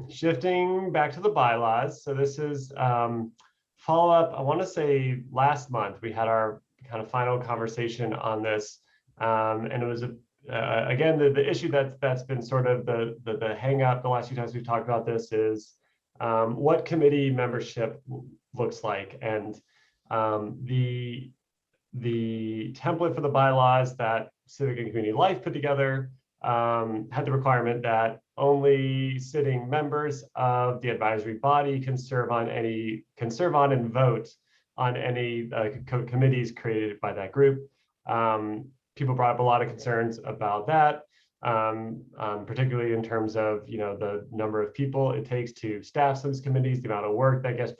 shifting back to the bylaws. So this is follow up. I want to say last month we had our kind of final conversation on this, and it was again the issue that's been sort of the hang up the last few times we've talked about this is what committee membership looks like, and the template for the bylaws that Civic and Community Life put together had the requirement that only sitting members of the advisory body can serve on and vote on any committees created by that group. People brought up a lot of concerns about that, particularly in terms of the number of people it takes to staff those committees, the amount of work that gets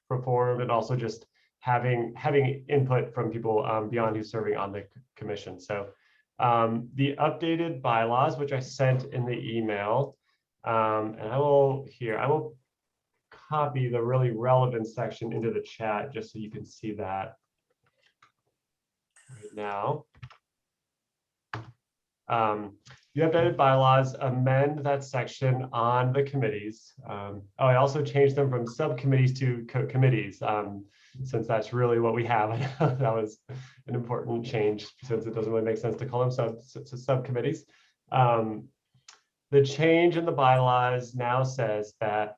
performed, and also just having input from people beyond who's serving on the commission. So the updated bylaws, which I sent in the email, and I will copy the really relevant section into the chat just so you can see that right now. The updated bylaws amend that section on the committees. I also changed them from subcommittees to committees, since that's really what we have. That was an important change since it doesn't really make sense to call them subcommittees. The change in the bylaws now says that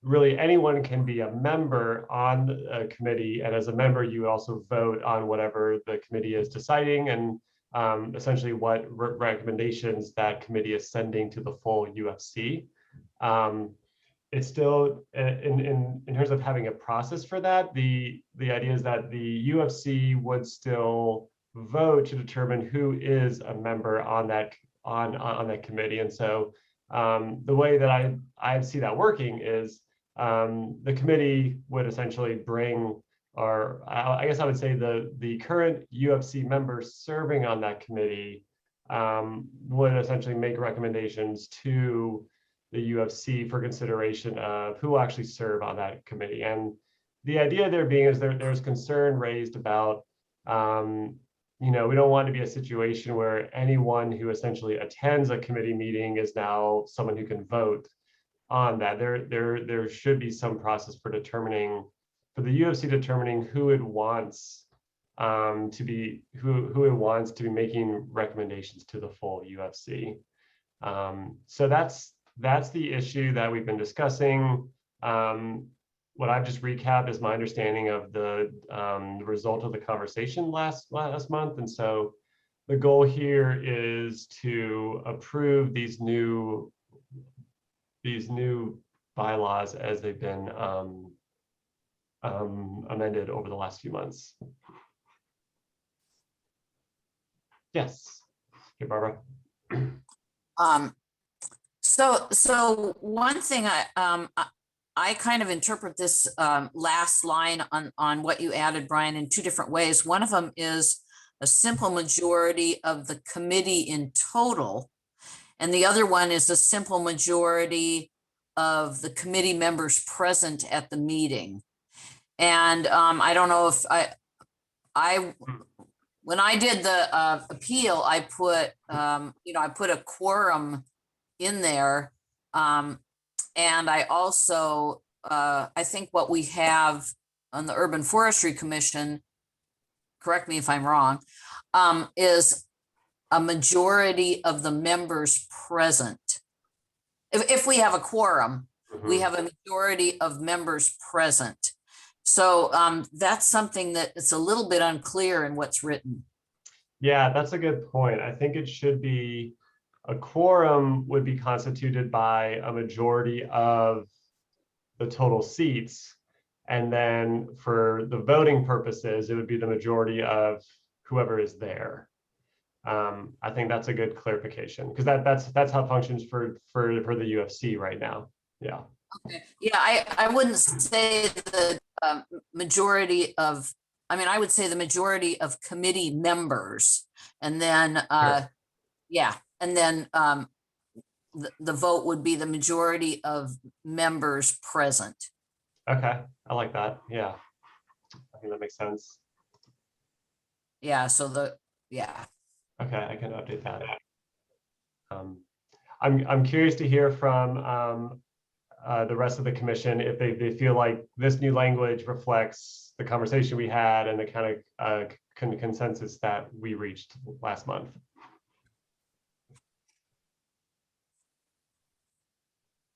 really anyone can be a member on a committee, and as a member you also vote on whatever the committee is deciding, and essentially what recommendations that committee is sending to the full UFC. It's still in terms of having a process for that, the idea is that the UFC would still vote to determine who is a member on that committee. And so the way that I see that working is the committee would essentially bring, or I guess I would say the current UFC members serving on that committee would essentially make recommendations to the UFC for consideration of who will actually serve on that committee. And the idea there being is there's concern raised about, we don't want to be a situation where anyone who essentially attends a committee meeting is now someone who can vote on that. There should be some process for the UFC determining who it wants to be making recommendations to the full UFC. So that's the issue that we've been discussing. What I've just recapped is my understanding of the result of the conversation last month. And so the goal here is to approve these new bylaws as they've been amended over the last few months. Yes. Hey, Barbara. So one thing I kind of interpret this last line on what you added, Brian, in two different ways. One of them is a simple majority of the committee in total, and the other one is a simple majority of the committee members present at the meeting. And I don't know if when I did the appeal, I put I put a quorum in there, and I also I think what we have on the Urban Forestry Commission, correct me if I'm wrong, is a majority of the members present. If we have a quorum, we have a majority of members present. So that's something that it's a little bit unclear in what's written. Yeah, that's a good point. I think it should be a quorum would be constituted by a majority of the total seats. And then for the voting purposes, it would be the majority of whoever is there. I think that's a good clarification because that's how it functions for the UFC right now. Yeah. Okay. Yeah, I wouldn't say the majority of, I mean, I would say the majority of committee members, and then Sure. yeah, and then the vote would be the majority of members present. Okay, I like that. Yeah, I think that makes sense. Yeah, so yeah. Okay, I can update that. I'm curious to hear from the rest of the commission if they feel like this new language reflects the conversation we had and the kind of consensus that we reached last month.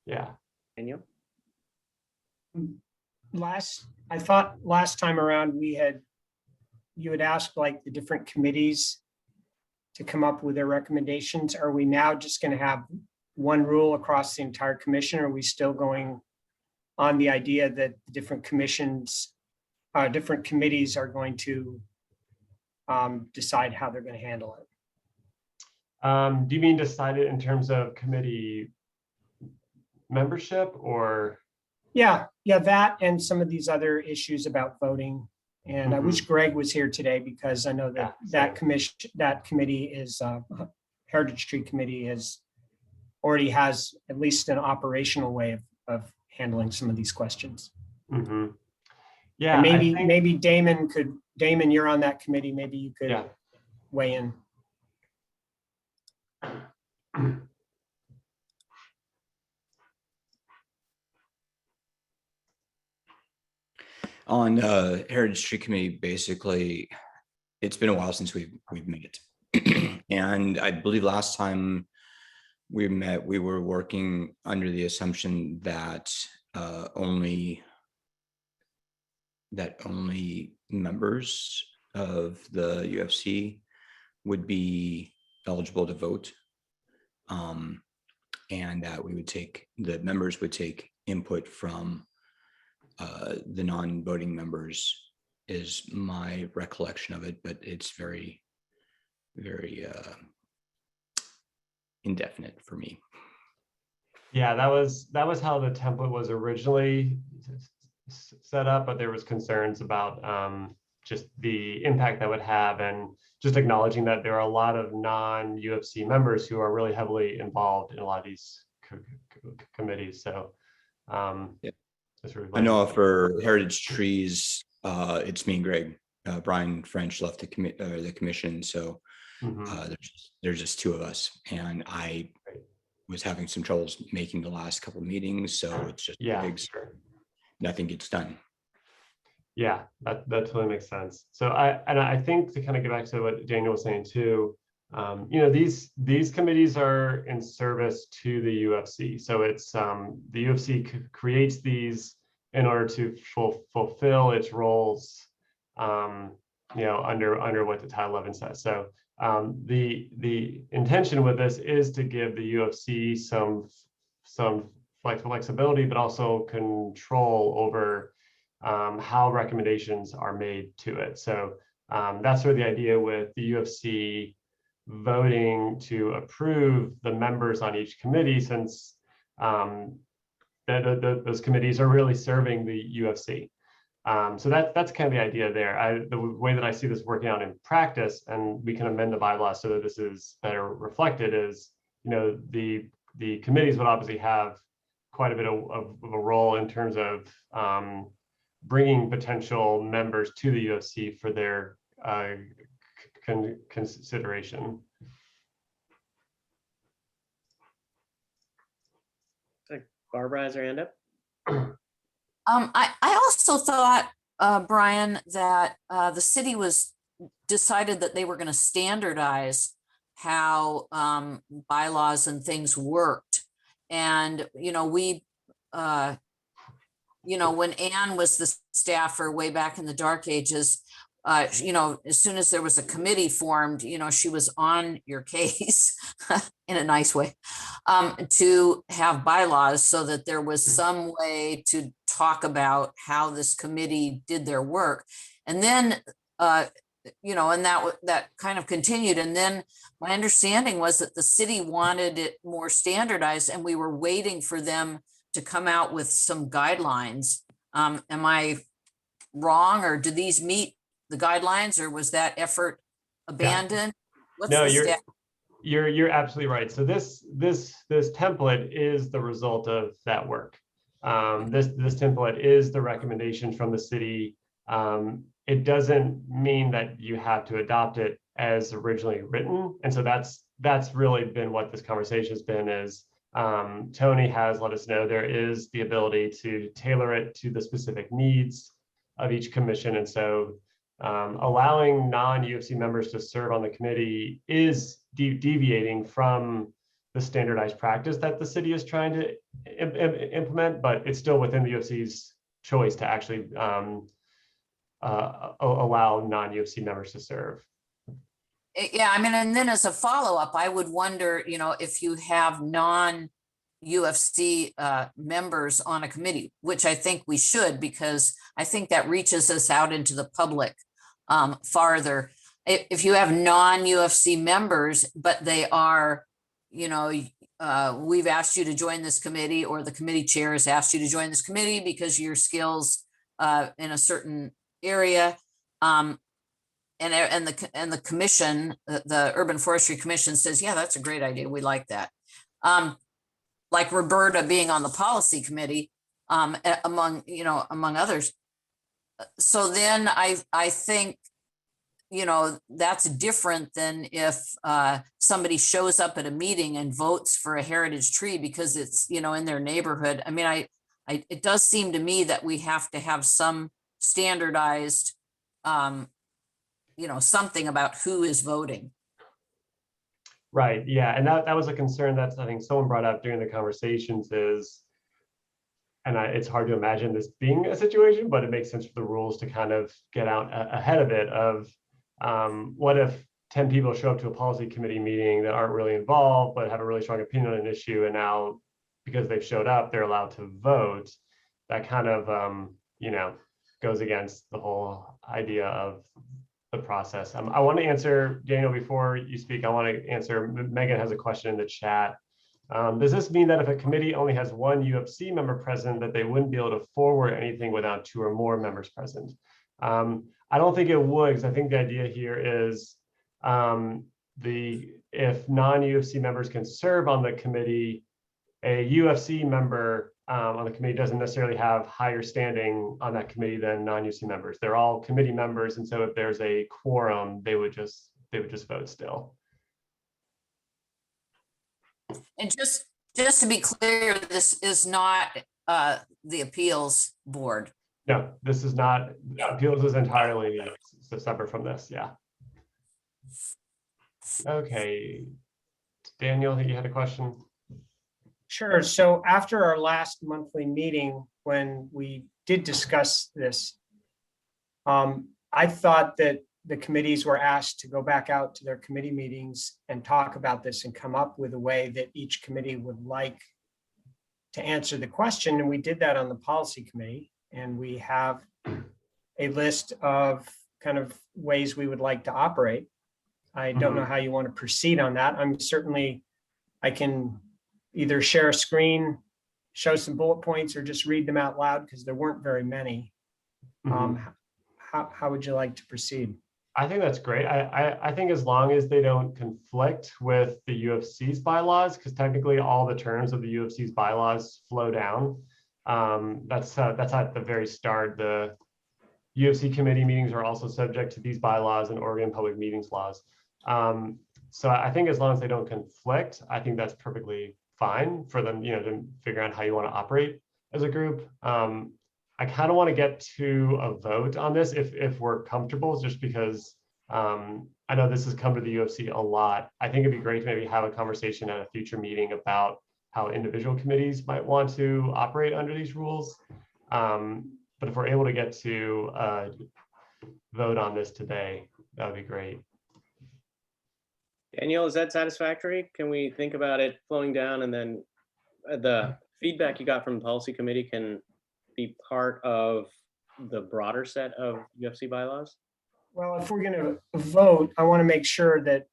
Yeah. Daniel? I thought last time around you had asked like the different committees to come up with their recommendations. Are we now just going to have one rule across the entire commission? Or are we still going on the idea that different commissions, different committees are going to decide how they're going to handle it? Do you mean decided in terms of committee membership or? Yeah, that and some of these other issues about voting. And I wish Greg was here today because I know that that committee is Heritage Tree Committee already has at least an operational way of handling some of these questions. Yeah, and maybe Damon, you're on that committee. Maybe you could weigh in. On Heritage Tree Committee, basically, it's been a while since we've met. And I believe last time we met, we were working under the assumption that only members of the UFC would be eligible to vote. And that the members would take input from the non-voting members is my recollection of it, but it's very, very indefinite for me. Yeah, that was how the template was originally set up, but there was concerns about just the impact that would have, and just acknowledging that there are a lot of non-UFC members who are really heavily involved in a lot of these committees. So I know for Heritage Trees, it's me and Greg. Brian French left the commission, so there's just two of us, and I was having some troubles making the last couple of meetings, so it's just nothing gets done. Yeah, that totally makes sense. So I think to kind of get back to what Daniel was saying too, these committees are in service to the UFC. So it's the UFC creates these in order to fulfill its roles, under what the Title 11 says. So the intention with this is to give the UFC some flexibility, but also control over how recommendations are made to it. So that's sort of the idea with the UFC voting to approve the members on each committee, since those committees are really serving the UFC. So that's kind of the idea there. The way that I see this working out in practice, and we can amend the bylaw so that this is better reflected, is the committees would obviously have quite a bit of a role in terms of bringing potential members to the UFC for their consideration. Barbara has her hand up. I also thought, Brian, that the city decided that they were going to standardize how bylaws and things worked. And, when Anne was the staffer way back in the dark ages, you know, as soon as there was a committee formed, you know, she was on your case in a nice way, to have bylaws so that there was some way to talk about how this committee did their work. And then, you know, and that kind of continued. And then my understanding was that the city wanted it more standardized, and we were waiting for them to come out with some guidelines. Am I wrong, or do these meet the guidelines, or was that effort abandoned? What's No, the status? you're absolutely right. So this template is the result of that work. This template is the recommendation from the city. It doesn't mean that you have to adopt it as originally written, and so that's really been what this conversation has been. Is Tony has let us know there is the ability to tailor it to the specific needs of each commission, and so allowing non-UFC members to serve on the committee is deviating from the standardized practice that the city is trying to implement, but it's still within the UFC's choice to actually allow non-UFC members to serve. Yeah, I mean, and then as a follow-up, I would wonder, you know, if you have non-UFC members on a committee, which I think we should, because I think that reaches us out into the public farther. If you have non-UFC members, but they are, you know, we've asked you to join this committee, or the committee chair has asked you to join this committee because your skills in a certain area, and the commission, the Urban Forestry Commission says, yeah, that's a great idea. We like that. Like Roberta being on the policy committee, among others. So then I think, you know, that's different than if somebody shows up at a meeting and votes for a heritage tree because it's, you know, in their neighborhood. I mean, it does seem to me that we have to have some standardized, you know, something about who is voting. Right. Yeah. And that was a concern that I think someone brought up during the conversations is, and it's hard to imagine this being a situation, but it makes sense for the rules to kind of get out ahead of it of what if 10 people show up to a policy committee meeting that aren't really involved, but have a really strong opinion on an issue. And now because they've showed up, they're allowed to vote. That kind of, you know, goes against the whole idea of the process. I want to answer, Daniel, before you speak, I want to answer, Megan has a question in the chat. Does this mean that if a committee only has one UFC member present, that they wouldn't be able to forward anything without 2 or more members present? I don't think it would, because I think the idea here is if non-UFC members can serve on the committee, a UFC member on the committee doesn't necessarily have higher standing on that committee than non-UFC members. They're all committee members, and so if there's a quorum, they would just vote still. And just to be clear, this is not the appeals board. No, this is not. Appeals is entirely separate from this. Yeah. Okay. Daniel, I think you had a question. Sure. So after our last monthly meeting, when we did discuss this, I thought that the committees were asked to go back out to their committee meetings and talk about this and come up with a way that each committee would like to answer the question. And we did that on the policy committee. And we have a list of kind of ways we would like to operate. I don't know how you want to proceed on that. I can either share a screen, show some bullet points, or just read them out loud because there weren't very many. How would you like to proceed? I think that's great. I think as long as they don't conflict with the UFC's bylaws, because technically all the terms of the UFC's bylaws flow down. That's at the very start. The UFC committee meetings are also subject to these bylaws and Oregon public meetings laws. So I think as long as they don't conflict, I think that's perfectly fine for them, you know, to figure out how you want to operate as a group. I kind of want to get to a vote on this if we're comfortable, just because I know this has come to the UFC a lot. I think it'd be great to maybe have a conversation at a future meeting about how individual committees might want to operate under these rules. But if we're able to get to vote on this today, that would be great. Danielle, is that satisfactory? Can we think about it flowing down, and then the feedback you got from the policy committee can be part of the broader set of UFC bylaws? Well, if we're going to vote, I want to make sure that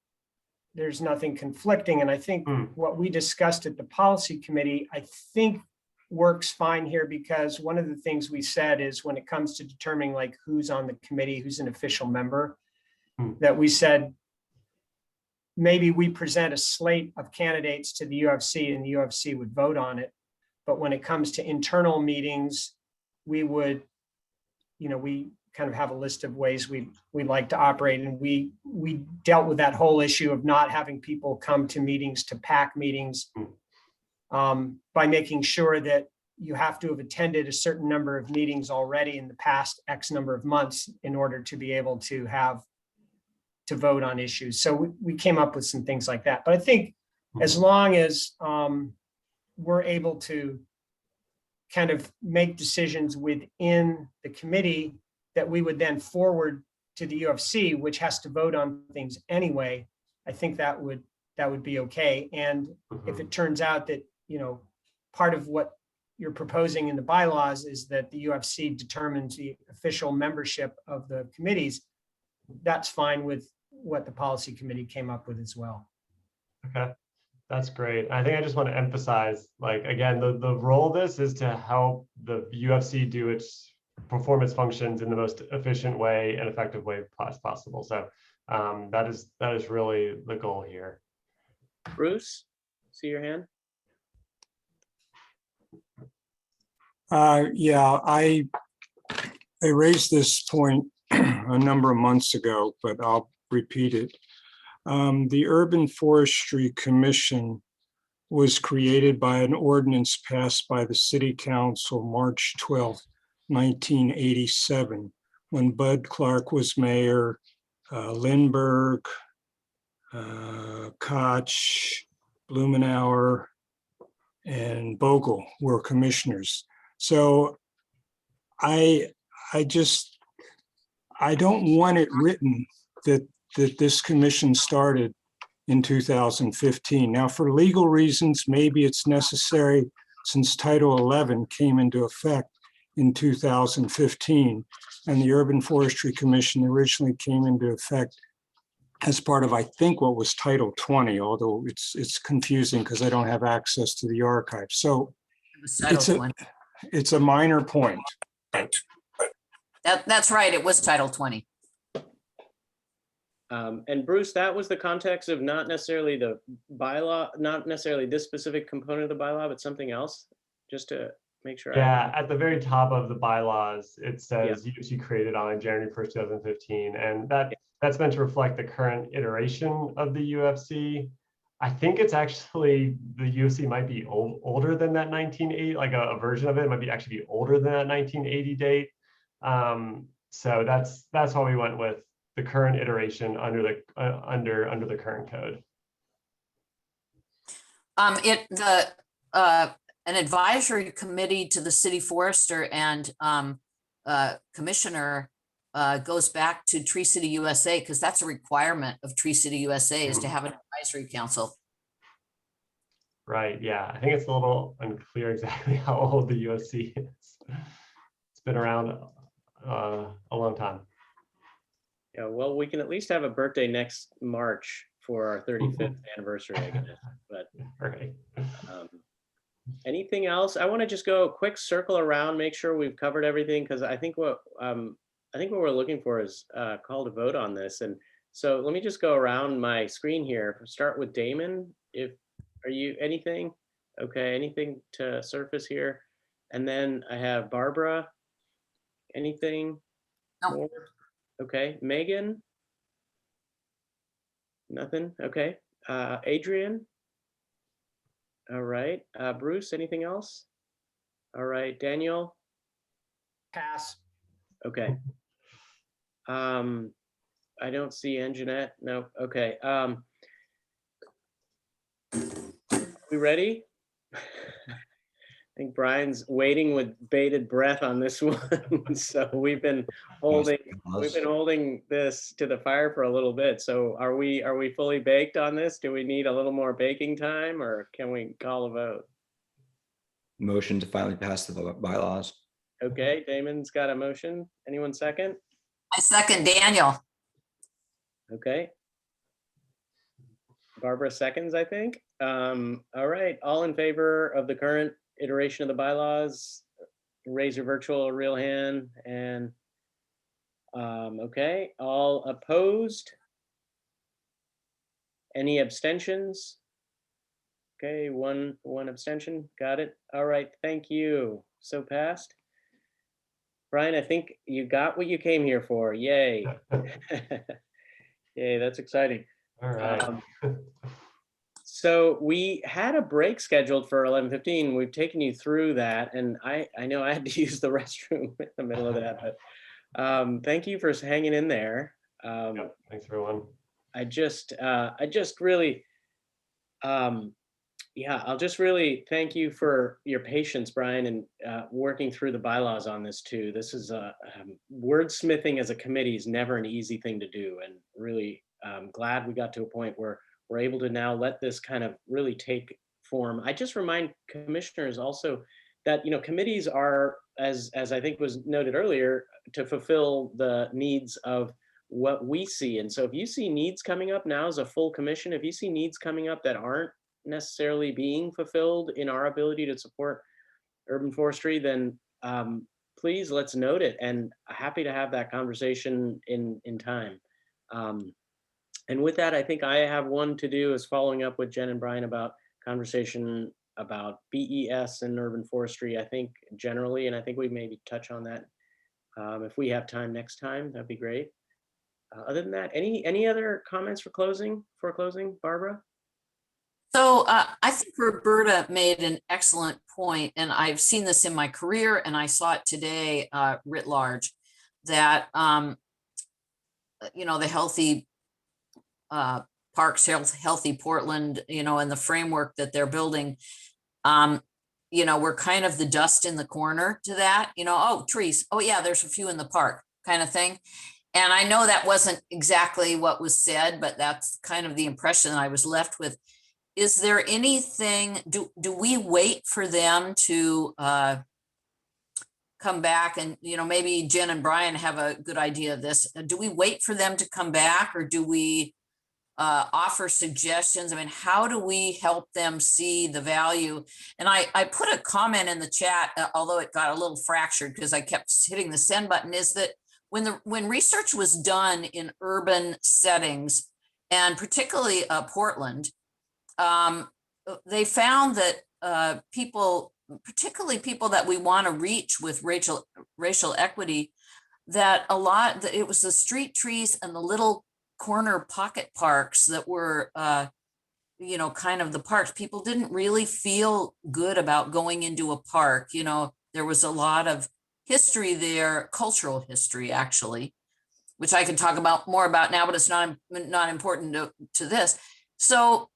there's nothing conflicting. And I think what we discussed at the policy committee, I think works fine here, because one of the things we said is when it comes to determining like who's on the committee, who's an official member, that we said, maybe we present a slate of candidates to the UFC and the UFC would vote on it. But when it comes to internal meetings, we would, we kind of have a list of ways we like to operate. And we dealt with that whole issue of not having people come to meetings, to pack meetings, by making sure that you have to have attended a certain number of meetings already in the past X number of months in order to be able to vote on issues. So we came up with some things like that. But I think as long as we're able to kind of make decisions within the committee that we would then forward to the UFC, which has to vote on things anyway, I think that would be okay. And if it turns out that, part of what you're proposing in the bylaws is that the UFC determines the official membership of the committees, that's fine with what the policy committee came up with as well. Okay, that's great. I think I just want to emphasize, like, again, the role of this is to help the UFC do its performance functions in the most efficient way and effective way as possible. So that is really the goal here. Bruce, see your hand? Yeah, I raised this point a number of months ago, but I'll repeat it. The Urban Forestry Commission was created by an ordinance passed by the City Council March 12, 1987, when Bud Clark was mayor, Lindbergh, Koch, Blumenauer, and Bogle were commissioners. So I don't want it written that this commission started in 2015. Now, for legal reasons, maybe it's necessary since Title 11 came into effect in 2015, and the Urban Forestry Commission originally came into effect as part of, I think, what was Title 20, although it's confusing because I don't have access to the archive. So it's a minor point. That's right. It was Title 20. And Bruce, that was the context of not necessarily the bylaw, not necessarily this specific component of the bylaw, but something else, just to make sure. Yeah, at the very top of the bylaws, it says UFC created on January 1st, 2015. And that's meant to reflect the current iteration of the UFC. I think it's actually, the UFC might be older than that 1980, like a version of it might be actually be older than that 1980 date. So that's why we went with the current iteration under the under the current code. An advisory committee to the city forester and commissioner goes back to Tree City USA, because that's a requirement of Tree City USA is to have an advisory council. Right. Yeah, I think it's a little unclear exactly how old the UFC is. It's been around a long time. Yeah, well, we can at least have a birthday next March for our 35th anniversary, I guess. But right. Anything else? I want to just go a quick circle around, make sure we've covered everything, because I think what we're looking for is a call to vote on this. And so let me just go around my screen here. Start with Damon. Are you anything? Okay, anything to surface here? And then I have Barbara. Anything more? Okay, Megan? Nothing? Okay. Adrian? All right. Bruce, anything else? All right. Daniel? Pass. Okay. I don't see Anjanette. No. Okay. We ready? think Brian's waiting with bated breath on this one. So we've been holding this to the fire for a little bit. So are we fully baked on this? Do we need a little more baking time, or can we call a vote? Motion to finally pass the bylaws. Okay, Damon's got a motion. Anyone second? I second Daniel. Okay. Barbara seconds, I think. All right, all in favor of the current iteration of the bylaws, raise your virtual or real hand. And okay, all opposed? Any abstentions? Okay, one abstention, got it. All right, thank you. So passed. Brian, I think you got what you came here for. Yay. Yay, that's exciting. All right. So we had a break scheduled for 11:15. We've taken you through that, and I know I had to use the restroom in the middle of that, but thank you for hanging in there. Yep, thanks everyone. I just really, yeah, I'll just really thank you for your patience, Brian, and working through the bylaws on this too. This is wordsmithing as a committee is never an easy thing to do, and really glad we got to a point where we're able to now let this kind of really take form. I just remind commissioners also that, you know, committees are, as I think was noted earlier, to fulfill the needs of what we see. And so if you see needs coming up, now as a full commission, if you see needs coming up that aren't necessarily being fulfilled in our ability to support urban forestry, then please let's note it, and happy to have that conversation in time. And with that, I think I have one to do is following up with Jen and Brian about conversation about BES and urban forestry, I think generally, and I think we maybe touch on that if we have time next time, that'd be great. Other than that, any other comments for closing, Barbara? So I think Roberta made an excellent point, and I've seen this in my career, and I saw it today writ large, that you know, the healthy parks, healthy Portland, you know, and the framework that they're building, you know, we're kind of the dust in the corner to that, you know, oh, trees, oh yeah, there's a few in the park kind of thing. And I know that wasn't exactly what was said, but that's kind of the impression I was left with. Is there anything, do we wait for them to come back? And, you know, maybe Jen and Brian have a good idea of this. Do we wait for them to come back, or do we offer suggestions? I mean, how do we help them see the value? And I put a comment in the chat, although it got a little fractured because I kept hitting the send button, is that when research was done in urban settings, and particularly Portland, they found that people, particularly people that we want to reach with racial equity, that it was the street trees and the little corner pocket parks that were, you know, kind of the parks. People didn't really feel good about going into a park. You know, there was a lot of history there, cultural history actually, which I can talk about more about now, but it's not important to this. So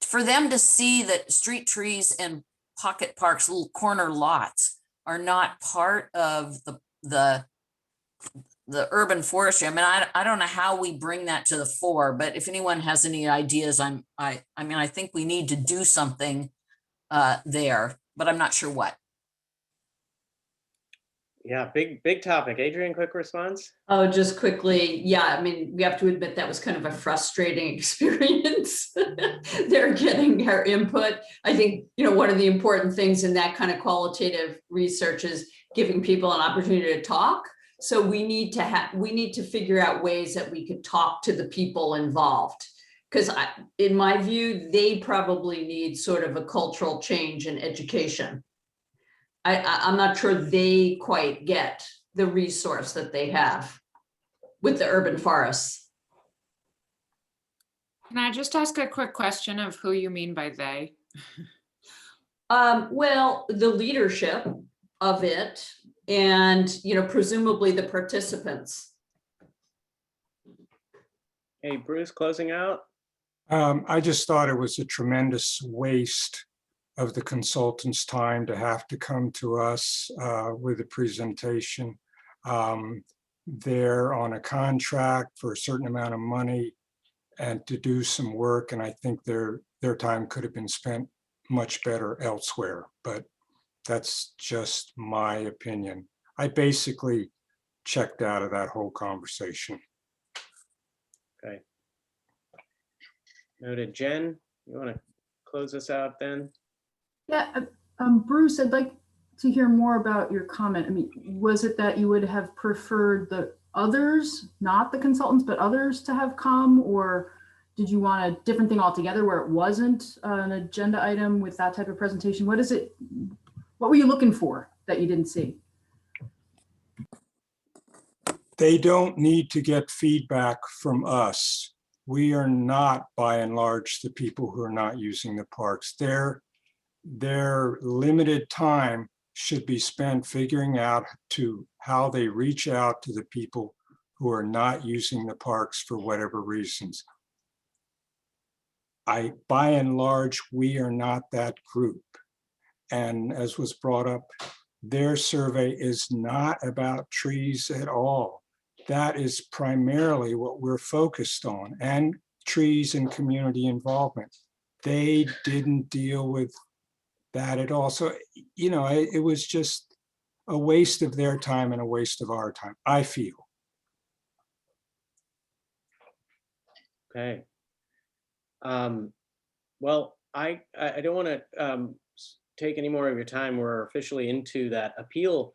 for them to see that street trees and pocket parks, little corner lots, are not part of the urban forestry. I mean, I don't know how we bring that to the fore, but if anyone has any ideas, I mean, I think we need to do something there, but I'm not sure what. Yeah, big topic. Adrian, quick response. Oh, just quickly. Yeah, I mean, we have to admit that was kind of a frustrating experience. They're getting our input. I think, you know, one of the important things in that kind of qualitative research is giving people an opportunity to talk. So we need to figure out ways that we could talk to the people involved. Because in my view, they probably need sort of a cultural change in education. I'm not sure they quite get the resource that they have with the urban forests. Can I just ask a quick question of who you mean by they? Well, the leadership of it, and, you know, presumably the participants. Hey, Bruce, closing out. I just thought it was a tremendous waste of the consultant's time to have to come to us with a presentation. They're on a contract for a certain amount of money and to do some work, and I think their time could have been spent much better elsewhere, but that's just my opinion. I basically checked out of that whole conversation. Okay. Noted. Jen, you want to close us out then? Yeah, Bruce, I'd like to hear more about your comment. I mean, was it that you would have preferred the others, not the consultants, but others to have come, or did you want a different thing altogether where it wasn't an agenda item with that type of presentation? What is it? What were you looking for that you didn't see? They don't need to get feedback from us. We are not, by and large, the people who are not using the parks. Their limited time should be spent figuring out how they reach out to the people who are not using the parks for whatever reasons. By and large, we are not that group. And as was brought up, their survey is not about trees at all. That is primarily what we're focused on, and trees and community involvement. They didn't deal with that at all. So, you know, it was just a waste of their time and a waste of our time, I feel. Okay. Well, I don't want to take any more of your time. We're officially into that appeal.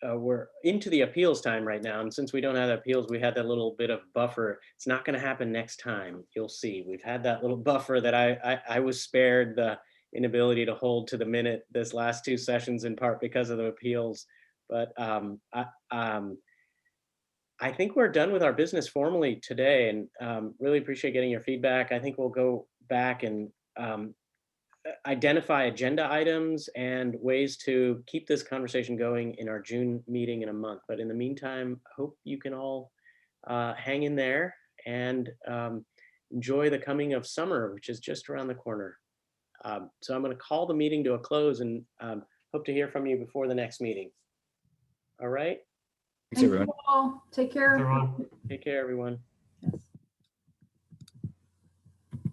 We're into the appeals time right now. And since we don't have appeals, we had that little bit of buffer. It's not going to happen next time. You'll see. We've had that little buffer that I was spared the inability to hold to the minute this last two sessions, in part because of the appeals. But I think we're done with our business formally today, and really appreciate getting your feedback. I think we'll go back and identify agenda items and ways to keep this conversation going in our June meeting in a month. But in the meantime, I hope you can all hang in there and enjoy the coming of summer, which is just around the corner. So I'm going to call the meeting to a close and hope to hear from you before the next meeting. All right. Thanks, everyone. Thank you all. Take care. Thanks, everyone. Take care, everyone.